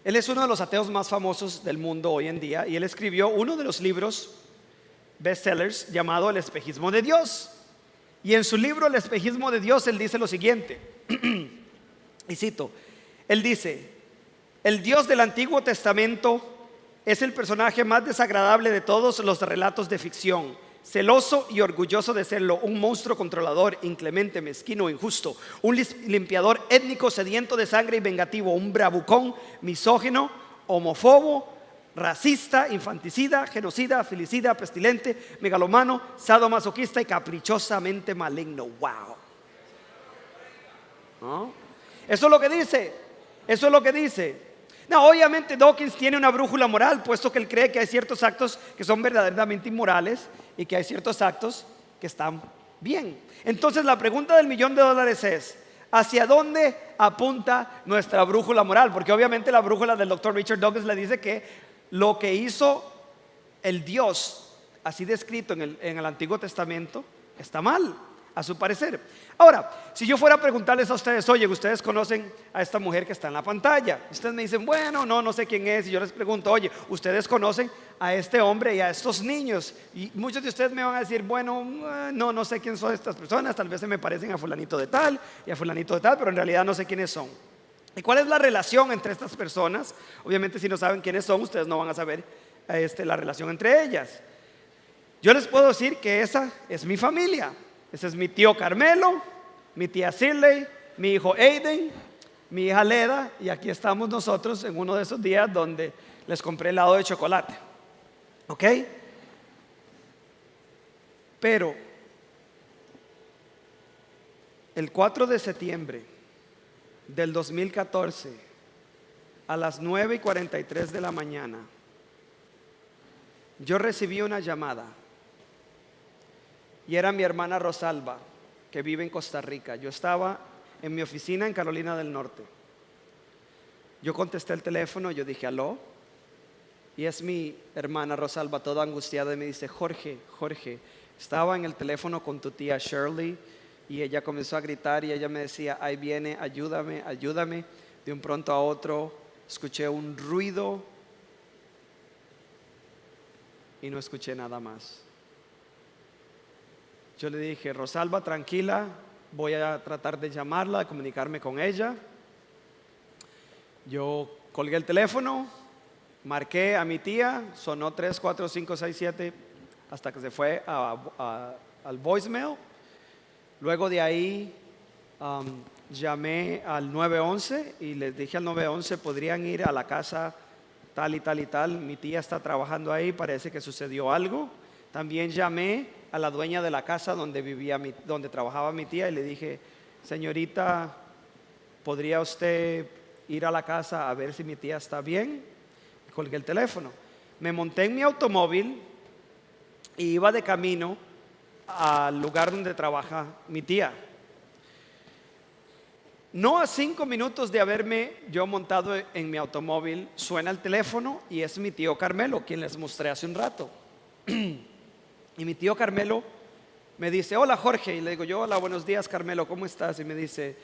Él es uno de los ateos más famosos del mundo hoy en día, y él escribió uno de los libros bestsellers llamado El espejismo de Dios. Y en su libro El espejismo de Dios él dice lo siguiente, y cito, él dice: el Dios del Antiguo Testamento es el personaje más desagradable de todos los relatos de ficción, celoso y orgulloso de serlo, un monstruo controlador, inclemente, mezquino, injusto, un limpiador étnico sediento de sangre y vengativo, un bravucón, misógino, homófobo, racista, infanticida, genocida, filicida, pestilente, megalomano, sadomasoquista y caprichosamente maligno. ¡Wow! ¿No? Eso es lo que dice. Eso es lo que dice. No, obviamente Dawkins tiene una brújula moral, puesto que él cree que hay ciertos actos que son verdaderamente inmorales y que hay ciertos actos que están bien. Entonces la pregunta del $1.000.000 es: ¿hacia dónde apunta nuestra brújula moral? Porque obviamente la brújula del Dr. Richard Dawkins le dice que lo que hizo el Dios así descrito en el Antiguo Testamento está mal, a su parecer. Ahora, si yo fuera a preguntarles a ustedes: oye, ustedes conocen a esta mujer que está en la pantalla. Ustedes me dicen: bueno, no sé quién es. Y yo les pregunto: oye, ustedes conocen a este hombre y a estos niños. Y muchos de ustedes me van a decir: bueno, no sé quién son estas personas. Tal vez se me parecen a fulanito de tal y a fulanito de tal, pero en realidad no sé quiénes son. ¿Y cuál es la relación entre estas personas? Obviamente, si no saben quiénes son, ustedes no van a saber la relación entre ellas. Yo les puedo decir que esa es mi familia. Ese es mi tío Carmelo, mi tía Shirley, mi hijo Aiden, mi hija Leda, y aquí estamos nosotros en uno de esos días donde les compré helado de chocolate. ¿Ok? Pero el 4 de septiembre del 2014, a las 9:43 de la mañana, yo recibí una llamada. Y era mi hermana Rosalba, que vive en Costa Rica. Yo estaba en mi oficina en Carolina del Norte. Yo contesté el teléfono, yo dije, aló. Y es mi hermana Rosalba, toda angustiada, y me dice, Jorge, estaba en el teléfono con tu tía Shirley y ella comenzó a gritar y ella me decía, ahí viene, ayúdame. De un pronto a otro escuché un ruido y no escuché nada más. Yo le dije, Rosalba, tranquila, voy a tratar de llamarla, de comunicarme con ella. Yo colgué el teléfono, marqué a mi tía, sonó 3, 4, 5, 6, 7, hasta que se fue al voicemail. Luego de ahí llamé al 911 y les dije al 911, podrían ir a la casa tal y tal y tal, mi tía está trabajando ahí, parece que sucedió algo. También llamé a la dueña de la casa donde trabajaba mi tía y le dije, señorita, ¿podría usted ir a la casa a ver si mi tía está bien? Colgué el teléfono. Me monté en mi automóvil y iba de camino al lugar donde trabaja mi tía. No a 5 minutos de haberme yo montado en mi automóvil, suena el teléfono y es mi tío Carmelo, quien les mostré hace un rato. Y mi tío Carmelo me dice, hola Jorge, y le digo yo, hola, buenos días Carmelo, ¿cómo estás? Y me dice,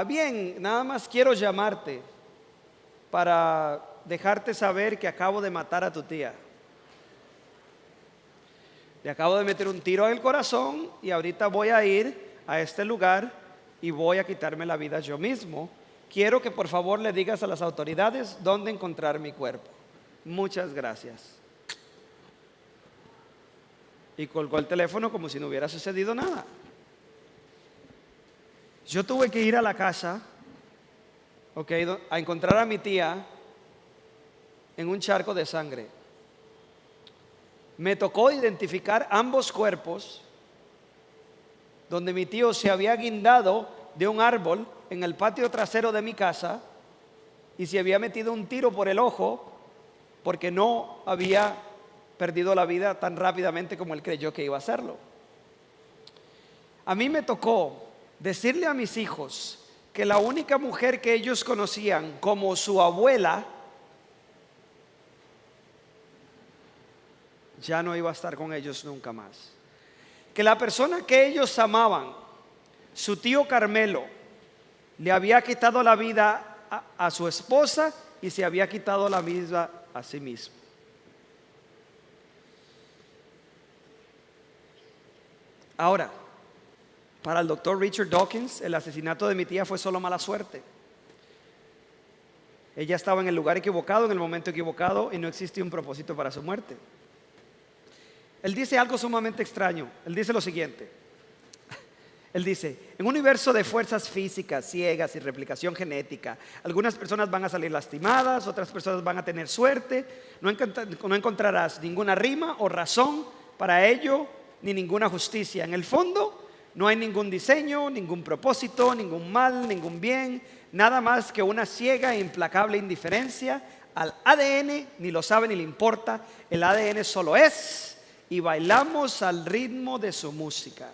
bien, nada más quiero llamarte para dejarte saber que acabo de matar a tu tía. Le acabo de meter un tiro al corazón y ahorita voy a ir a este lugar y voy a quitarme la vida yo mismo. Quiero que por favor le digas a las autoridades dónde encontrar mi cuerpo. Muchas gracias. Y colgó el teléfono como si no hubiera sucedido nada. Yo tuve que ir a la casa, a encontrar a mi tía en un charco de sangre. Me tocó identificar ambos cuerpos, donde mi tío se había guindado de un árbol en el patio trasero de mi casa y se había metido un tiro por el ojo porque no había perdido la vida tan rápidamente como él creyó que iba a hacerlo. A mí me tocó decirle a mis hijos que la única mujer que ellos conocían como su abuela ya no iba a estar con ellos nunca más. Que la persona que ellos amaban, su tío Carmelo, le había quitado la vida a su esposa y se había quitado la vida a sí mismo. Ahora, para el doctor Richard Dawkins, el asesinato de mi tía fue solo mala suerte. Ella estaba en el lugar equivocado, en el momento equivocado, y no existía un propósito para su muerte. Él dice algo sumamente extraño. Él dice lo siguiente. Él dice, en un universo de fuerzas físicas, ciegas y replicación genética, algunas personas van a salir lastimadas, otras personas van a tener suerte, no encontrarás ninguna rima o razón para ello, ni ninguna justicia. En el fondo, no hay ningún diseño, ningún propósito, ningún mal, ningún bien, nada más que una ciega e implacable indiferencia al ADN, ni lo sabe ni le importa, el ADN solo es, y bailamos al ritmo de su música.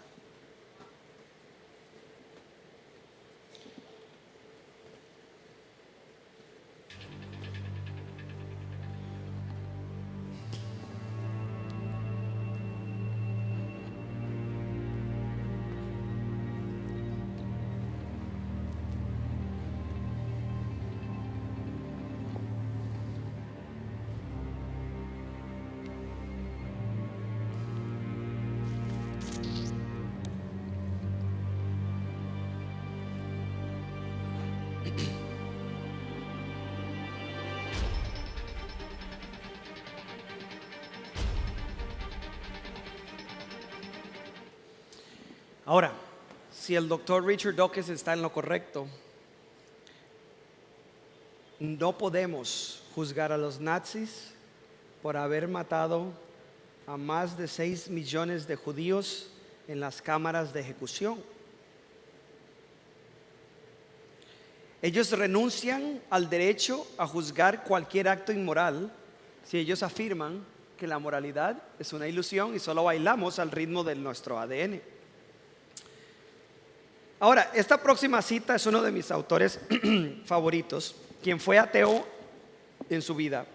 Ahora, si el doctor Richard Dawkins está en lo correcto, no podemos juzgar a los nazis por haber matado a más de 6 millones de judíos en las cámaras de ejecución. Ellos renuncian al derecho a juzgar cualquier acto inmoral si ellos afirman que la moralidad es una ilusión y solo bailamos al ritmo de nuestro ADN. Ahora, esta próxima cita es uno de mis autores favoritos, quien fue ateo en su vida,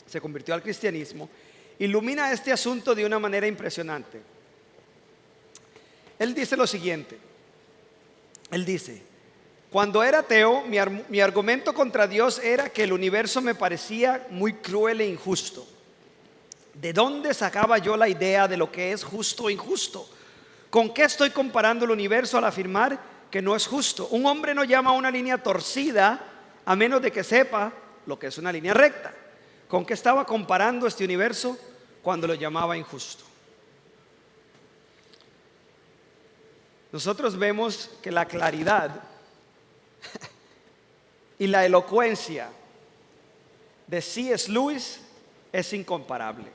se convirtió al cristianismo, ilumina este asunto de una manera impresionante. Él dice lo siguiente, él dice: cuando era ateo, mi argumento contra Dios era que el universo me parecía muy cruel e injusto. ¿De dónde sacaba yo la idea de lo que es justo e injusto? ¿Con qué estoy comparando el universo al afirmar que no es justo? Un hombre no llama a una línea torcida a menos de que sepa lo que es una línea recta. ¿Con qué estaba comparando este universo cuando lo llamaba injusto? Nosotros vemos que la claridad y la elocuencia de C.S. Lewis es incomparable.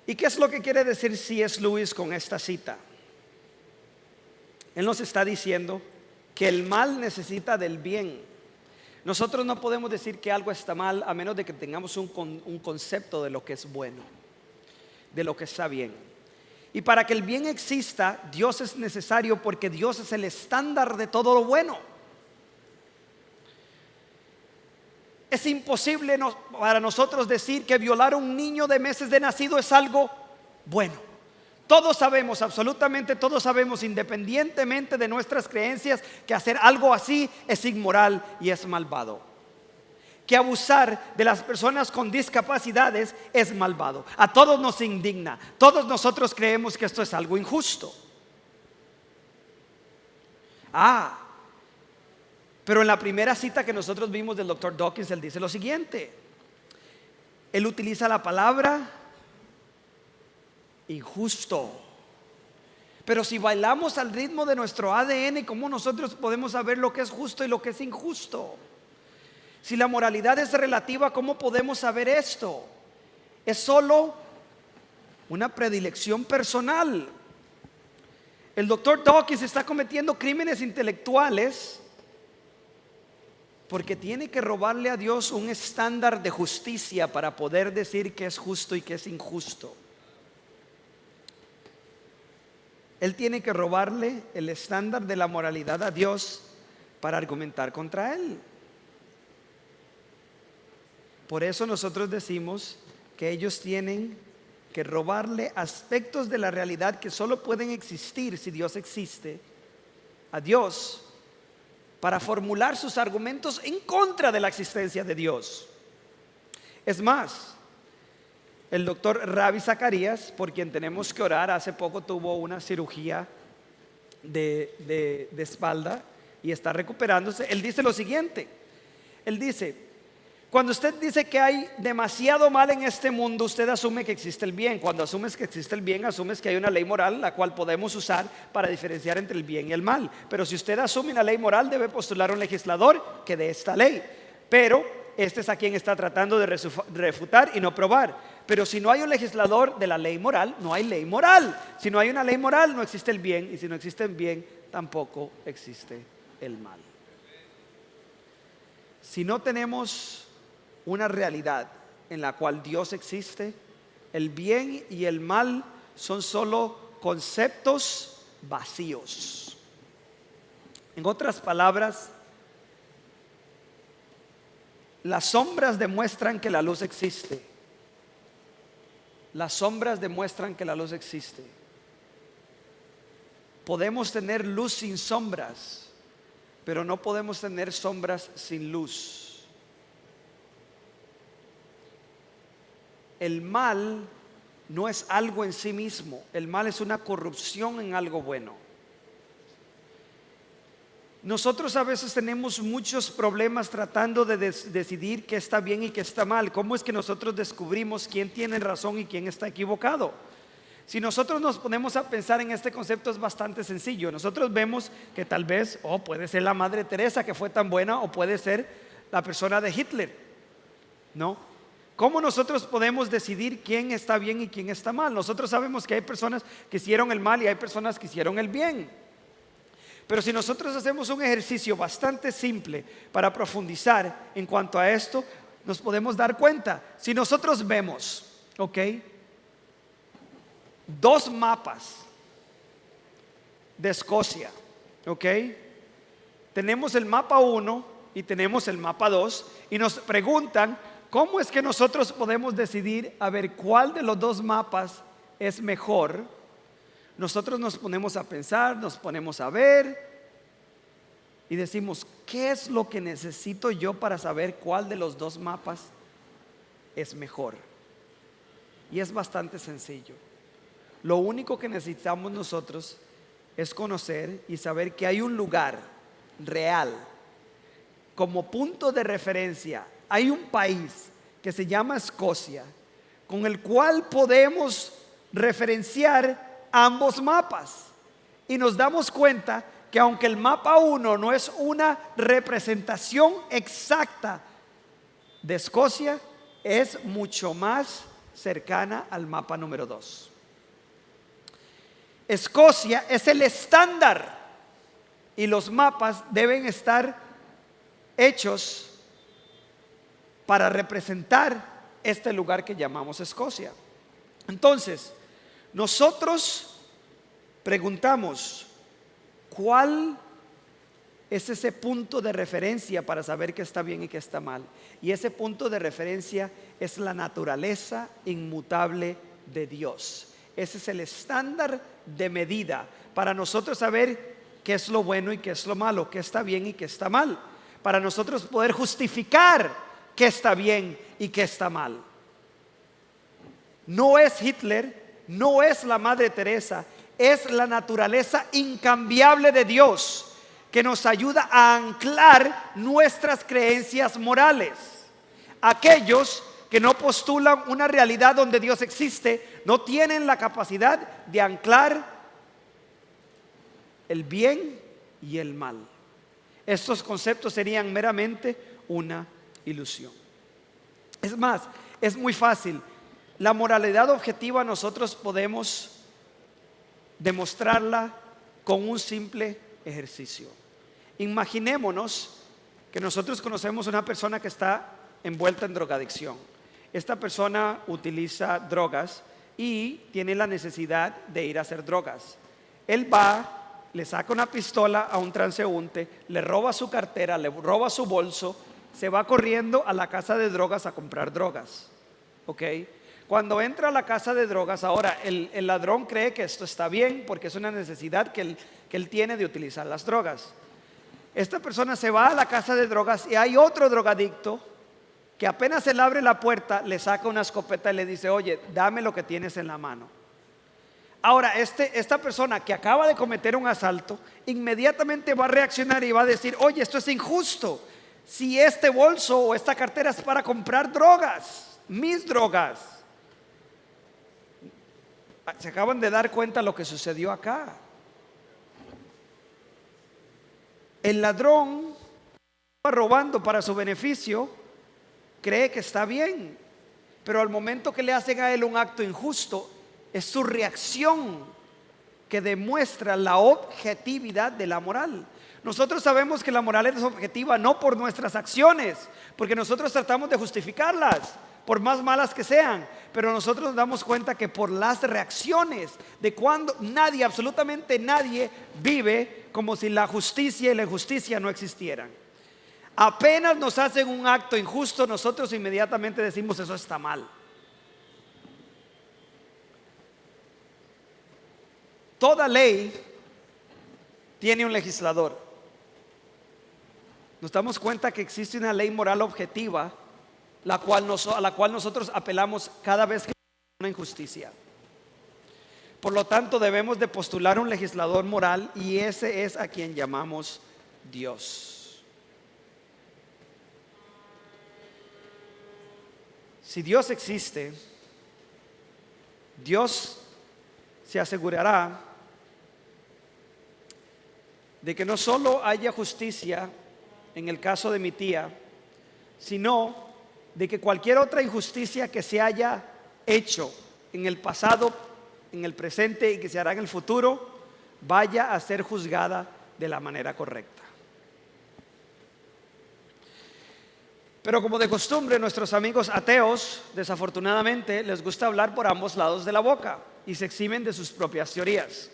¿Y qué es lo que quiere decir C.S. Lewis con esta cita? Él nos está diciendo que el mal necesita del bien. Nosotros no podemos decir que algo está mal a menos de que tengamos un concepto de lo que es bueno, de lo que está bien. Y para que el bien exista, Dios es necesario, porque Dios es el estándar de todo lo bueno. Es imposible para nosotros decir que violar a un niño de meses de nacido es algo bueno. Todos sabemos, absolutamente todos sabemos, independientemente de nuestras creencias, que hacer algo así es inmoral y es malvado. Que abusar de las personas con discapacidades es malvado. A todos nos indigna. Todos nosotros creemos que esto es algo injusto. Pero en la primera cita que nosotros vimos del Dr. Dawkins, él dice lo siguiente. Él utiliza la palabra injusto. Pero si bailamos al ritmo de nuestro ADN, ¿cómo nosotros podemos saber lo que es justo y lo que es injusto? Si la moralidad es relativa, ¿cómo podemos saber esto? Es solo una predilección personal. El Dr. Dawkins está cometiendo crímenes intelectuales porque tiene que robarle a Dios un estándar de justicia para poder decir que es justo y que es injusto. Él tiene que robarle el estándar de la moralidad a Dios para argumentar contra Él. Por eso nosotros decimos que ellos tienen que robarle aspectos de la realidad que solo pueden existir si Dios existe, a Dios, para formular sus argumentos en contra de la existencia de Dios. Es más, el doctor Ravi Zacharias, por quien tenemos que orar, hace poco tuvo una cirugía de espalda y está recuperándose. Él dice lo siguiente. Él dice: cuando usted dice que hay demasiado mal en este mundo, usted asume que existe el bien. Cuando asumes que existe el bien, asumes que hay una ley moral la cual podemos usar para diferenciar entre el bien y el mal. Pero si usted asume una ley moral, debe postular un legislador que dé esta ley. Pero este es a quien está tratando de refutar y no probar. Pero si no hay un legislador de la ley moral, no hay ley moral. Si no hay una ley moral, no existe el bien. Y si no existe el bien, tampoco existe el mal. Si no tenemos una realidad en la cual Dios existe, el bien y el mal son solo conceptos vacíos. En otras palabras, las sombras demuestran que la luz existe. Las sombras demuestran que la luz existe. Podemos tener luz sin sombras, pero no podemos tener sombras sin luz. El mal no es algo en sí mismo. El mal es una corrupción en algo bueno. Nosotros a veces tenemos muchos problemas tratando de decidir qué está bien y qué está mal. ¿Cómo es que nosotros descubrimos quién tiene razón y quién está equivocado? Si nosotros nos ponemos a pensar en este concepto, es bastante sencillo. Nosotros vemos que tal vez, puede ser la Madre Teresa, que fue tan buena, o puede ser la persona de Hitler, ¿no? ¿Cómo nosotros podemos decidir quién está bien y quién está mal? Nosotros sabemos que hay personas que hicieron el mal y hay personas que hicieron el bien. Pero si nosotros hacemos un ejercicio bastante simple para profundizar en cuanto a esto, nos podemos dar cuenta. Si nosotros vemos, dos mapas de Escocia, ¿ok? Tenemos el mapa 1 y tenemos el mapa 2 y nos preguntan cómo es que nosotros podemos decidir a ver cuál de los dos mapas es mejor. Nosotros nos ponemos a pensar, nos ponemos a ver y decimos, ¿qué es lo que necesito yo para saber cuál de los dos mapas es mejor? Y es bastante sencillo. Lo único que necesitamos nosotros es conocer y saber que hay un lugar real como punto de referencia. Hay un país que se llama Escocia, con el cual podemos referenciar ambos mapas. Y nos damos cuenta que aunque el mapa 1 no es una representación exacta de Escocia, es mucho más cercana al mapa número 2. Escocia es el estándar y los mapas deben estar hechos para representar este lugar que llamamos Escocia. Entonces, nosotros preguntamos, ¿cuál es ese punto de referencia para saber qué está bien y qué está mal? Y ese punto de referencia es la naturaleza inmutable de Dios. Ese es el estándar de medida para nosotros saber qué es lo bueno y qué es lo malo, qué está bien y qué está mal, para nosotros poder justificar qué está bien y qué está mal. No es Hitler, no es la Madre Teresa, es la naturaleza incambiable de Dios que nos ayuda a anclar nuestras creencias morales. Aquellos que no postulan una realidad donde Dios existe no tienen la capacidad de anclar el bien y el mal. Estos conceptos serían meramente una ilusión. Es más, es muy fácil. La moralidad objetiva nosotros podemos demostrarla con un simple ejercicio. Imaginémonos que nosotros conocemos a una persona que está envuelta en drogadicción. Esta persona utiliza drogas y tiene la necesidad de ir a hacer drogas. Él va, le saca una pistola a un transeúnte, le roba su cartera, le roba su bolso, se va corriendo a la casa de drogas a comprar drogas. ¿Ok? Cuando entra a la casa de drogas, ahora el ladrón cree que esto está bien porque es una necesidad que él tiene de utilizar las drogas. Esta persona se va a la casa de drogas y hay otro drogadicto que apenas él abre la puerta, le saca una escopeta y le dice, oye, dame lo que tienes en la mano. Ahora, esta persona que acaba de cometer un asalto, inmediatamente va a reaccionar y va a decir, oye, esto es injusto. Si este bolso o esta cartera es para comprar drogas, mis drogas. Se acaban de dar cuenta de lo que sucedió acá. El ladrón va robando para su beneficio, cree que está bien, pero al momento que le hacen a él un acto injusto, es su reacción que demuestra la objetividad de la moral. Nosotros sabemos que la moral es objetiva no por nuestras acciones, porque nosotros tratamos de justificarlas, por más malas que sean, pero nosotros nos damos cuenta que por las reacciones de cuando nadie, absolutamente nadie, vive como si la justicia y la injusticia no existieran. Apenas nos hacen un acto injusto, nosotros inmediatamente decimos eso está mal. Toda ley tiene un legislador. Nos damos cuenta que existe una ley moral objetiva, a la cual nosotros apelamos cada vez que hay una injusticia. Por lo tanto, debemos de postular un legislador moral y ese es a quien llamamos Dios. Si Dios existe, Dios se asegurará de que no solo haya justicia en el caso de mi tía, sino de que cualquier otra injusticia que se haya hecho en el pasado, en el presente y que se hará en el futuro, vaya a ser juzgada de la manera correcta. Pero como de costumbre, nuestros amigos ateos, desafortunadamente, les gusta hablar por ambos lados de la boca y se eximen de sus propias teorías.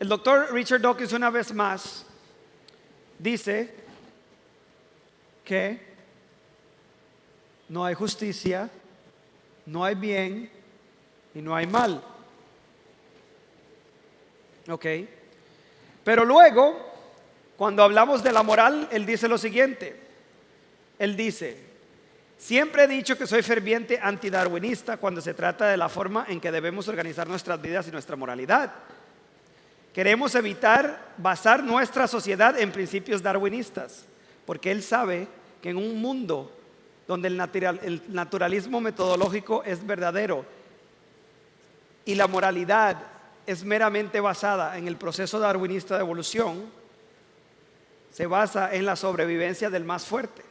El doctor Richard Dawkins una vez más dice que no hay justicia, no hay bien y no hay mal. Ok. Pero luego, cuando hablamos de la moral, él dice lo siguiente. Él dice: siempre he dicho que soy ferviente antidarwinista cuando se trata de la forma en que debemos organizar nuestras vidas y nuestra moralidad. Queremos evitar basar nuestra sociedad en principios darwinistas, porque él sabe que en un mundo donde el naturalismo metodológico es verdadero y la moralidad es meramente basada en el proceso darwinista de evolución, se basa en la sobrevivencia del más fuerte.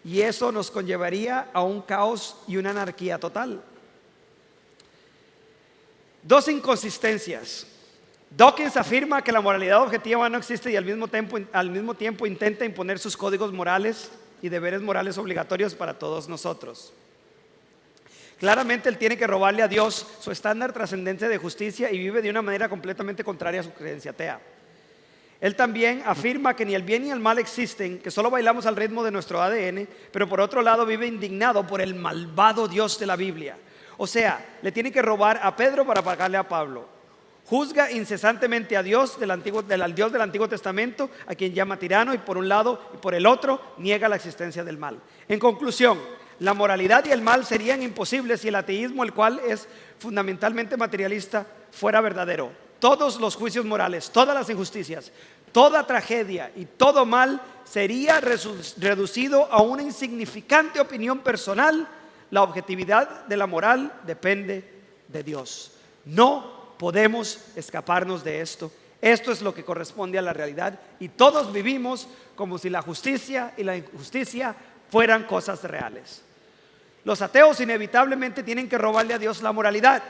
Y eso nos conllevaría a un caos y una anarquía total. Dos inconsistencias. Dawkins afirma que la moralidad objetiva no existe y al mismo tiempo intenta imponer sus códigos morales y deberes morales obligatorios para todos nosotros. Claramente él tiene que robarle a Dios su estándar trascendente de justicia y vive de una manera completamente contraria a su creencia atea. Él también afirma que ni el bien ni el mal existen, que solo bailamos al ritmo de nuestro ADN, pero por otro lado vive indignado por el malvado Dios de la Biblia. O sea, le tiene que robar a Pedro para pagarle a Pablo. Juzga incesantemente a Dios al Dios del Antiguo Testamento, a quien llama tirano, y por un lado y por el otro niega la existencia del mal. En conclusión, la moralidad y el mal serían imposibles si el ateísmo, el cual es fundamentalmente materialista, fuera verdadero. Todos los juicios morales, todas las injusticias, toda tragedia y todo mal sería reducido a una insignificante opinión personal. La objetividad de la moral depende de Dios. No podemos escaparnos de esto. Esto es lo que corresponde a la realidad y todos vivimos como si la justicia y la injusticia fueran cosas reales. Los ateos inevitablemente tienen que robarle a Dios la moralidad.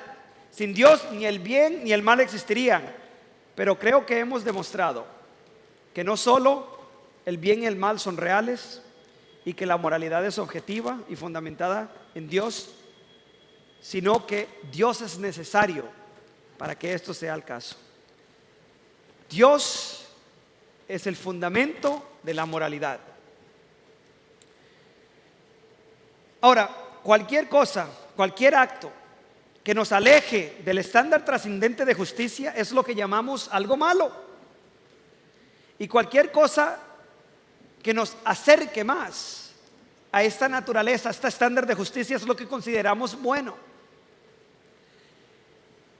Sin Dios ni el bien ni el mal existirían. Pero creo que hemos demostrado que no solo el bien y el mal son reales y que la moralidad es objetiva y fundamentada en Dios, sino que Dios es necesario para que esto sea el caso. Dios es el fundamento de la moralidad. Ahora, cualquier cosa, cualquier acto que nos aleje del estándar trascendente de justicia es lo que llamamos algo malo. Y cualquier cosa que nos acerque más a esta naturaleza, a este estándar de justicia, es lo que consideramos bueno.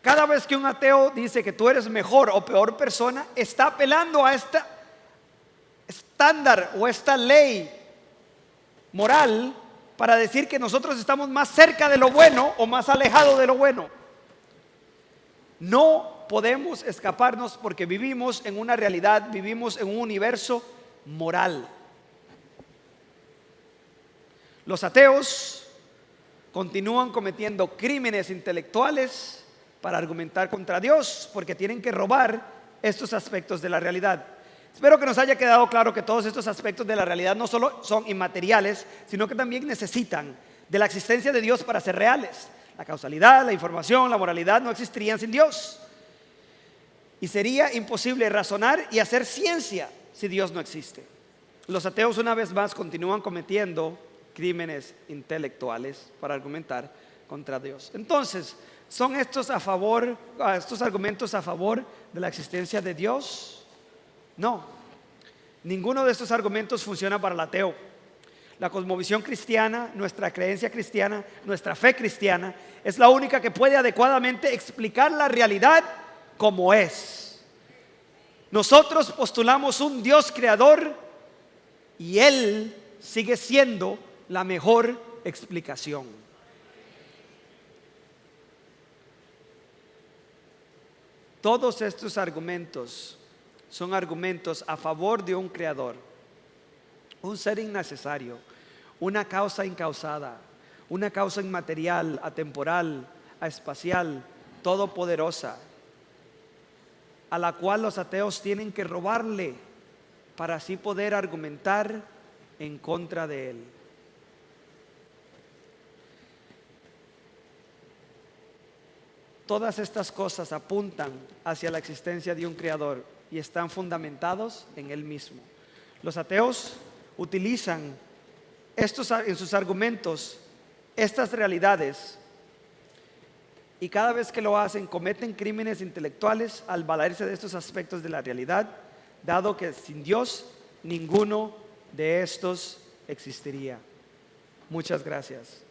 Cada vez que un ateo dice que tú eres mejor o peor persona, está apelando a este estándar o esta ley moral para decir que nosotros estamos más cerca de lo bueno o más alejados de lo bueno. No podemos escaparnos porque vivimos en una realidad, vivimos en un universo moral. Los ateos continúan cometiendo crímenes intelectuales para argumentar contra Dios porque tienen que robar estos aspectos de la realidad. Espero que nos haya quedado claro que todos estos aspectos de la realidad no solo son inmateriales, sino que también necesitan de la existencia de Dios para ser reales. La causalidad, la información, la moralidad no existirían sin Dios. Y sería imposible razonar y hacer ciencia si Dios no existe. Los ateos una vez más continúan cometiendo crímenes intelectuales para argumentar contra Dios. Entonces, ¿son estos argumentos a favor de la existencia de Dios? No, ninguno de estos argumentos funciona para el ateo. La cosmovisión cristiana, nuestra creencia cristiana, nuestra fe cristiana es la única que puede adecuadamente explicar la realidad como es. Nosotros postulamos un Dios creador y Él sigue siendo la mejor explicación. Todos estos argumentos son argumentos a favor de un creador, un ser innecesario, una causa incausada, una causa inmaterial, atemporal, espacial, todopoderosa, a la cual los ateos tienen que robarle para así poder argumentar en contra de él. todas estas cosas apuntan hacia la existencia de un creador y están fundamentados en Él mismo. Los ateos utilizan en sus argumentos estas realidades, y cada vez que lo hacen cometen crímenes intelectuales al valerse de estos aspectos de la realidad, dado que sin Dios ninguno de estos existiría. Muchas gracias.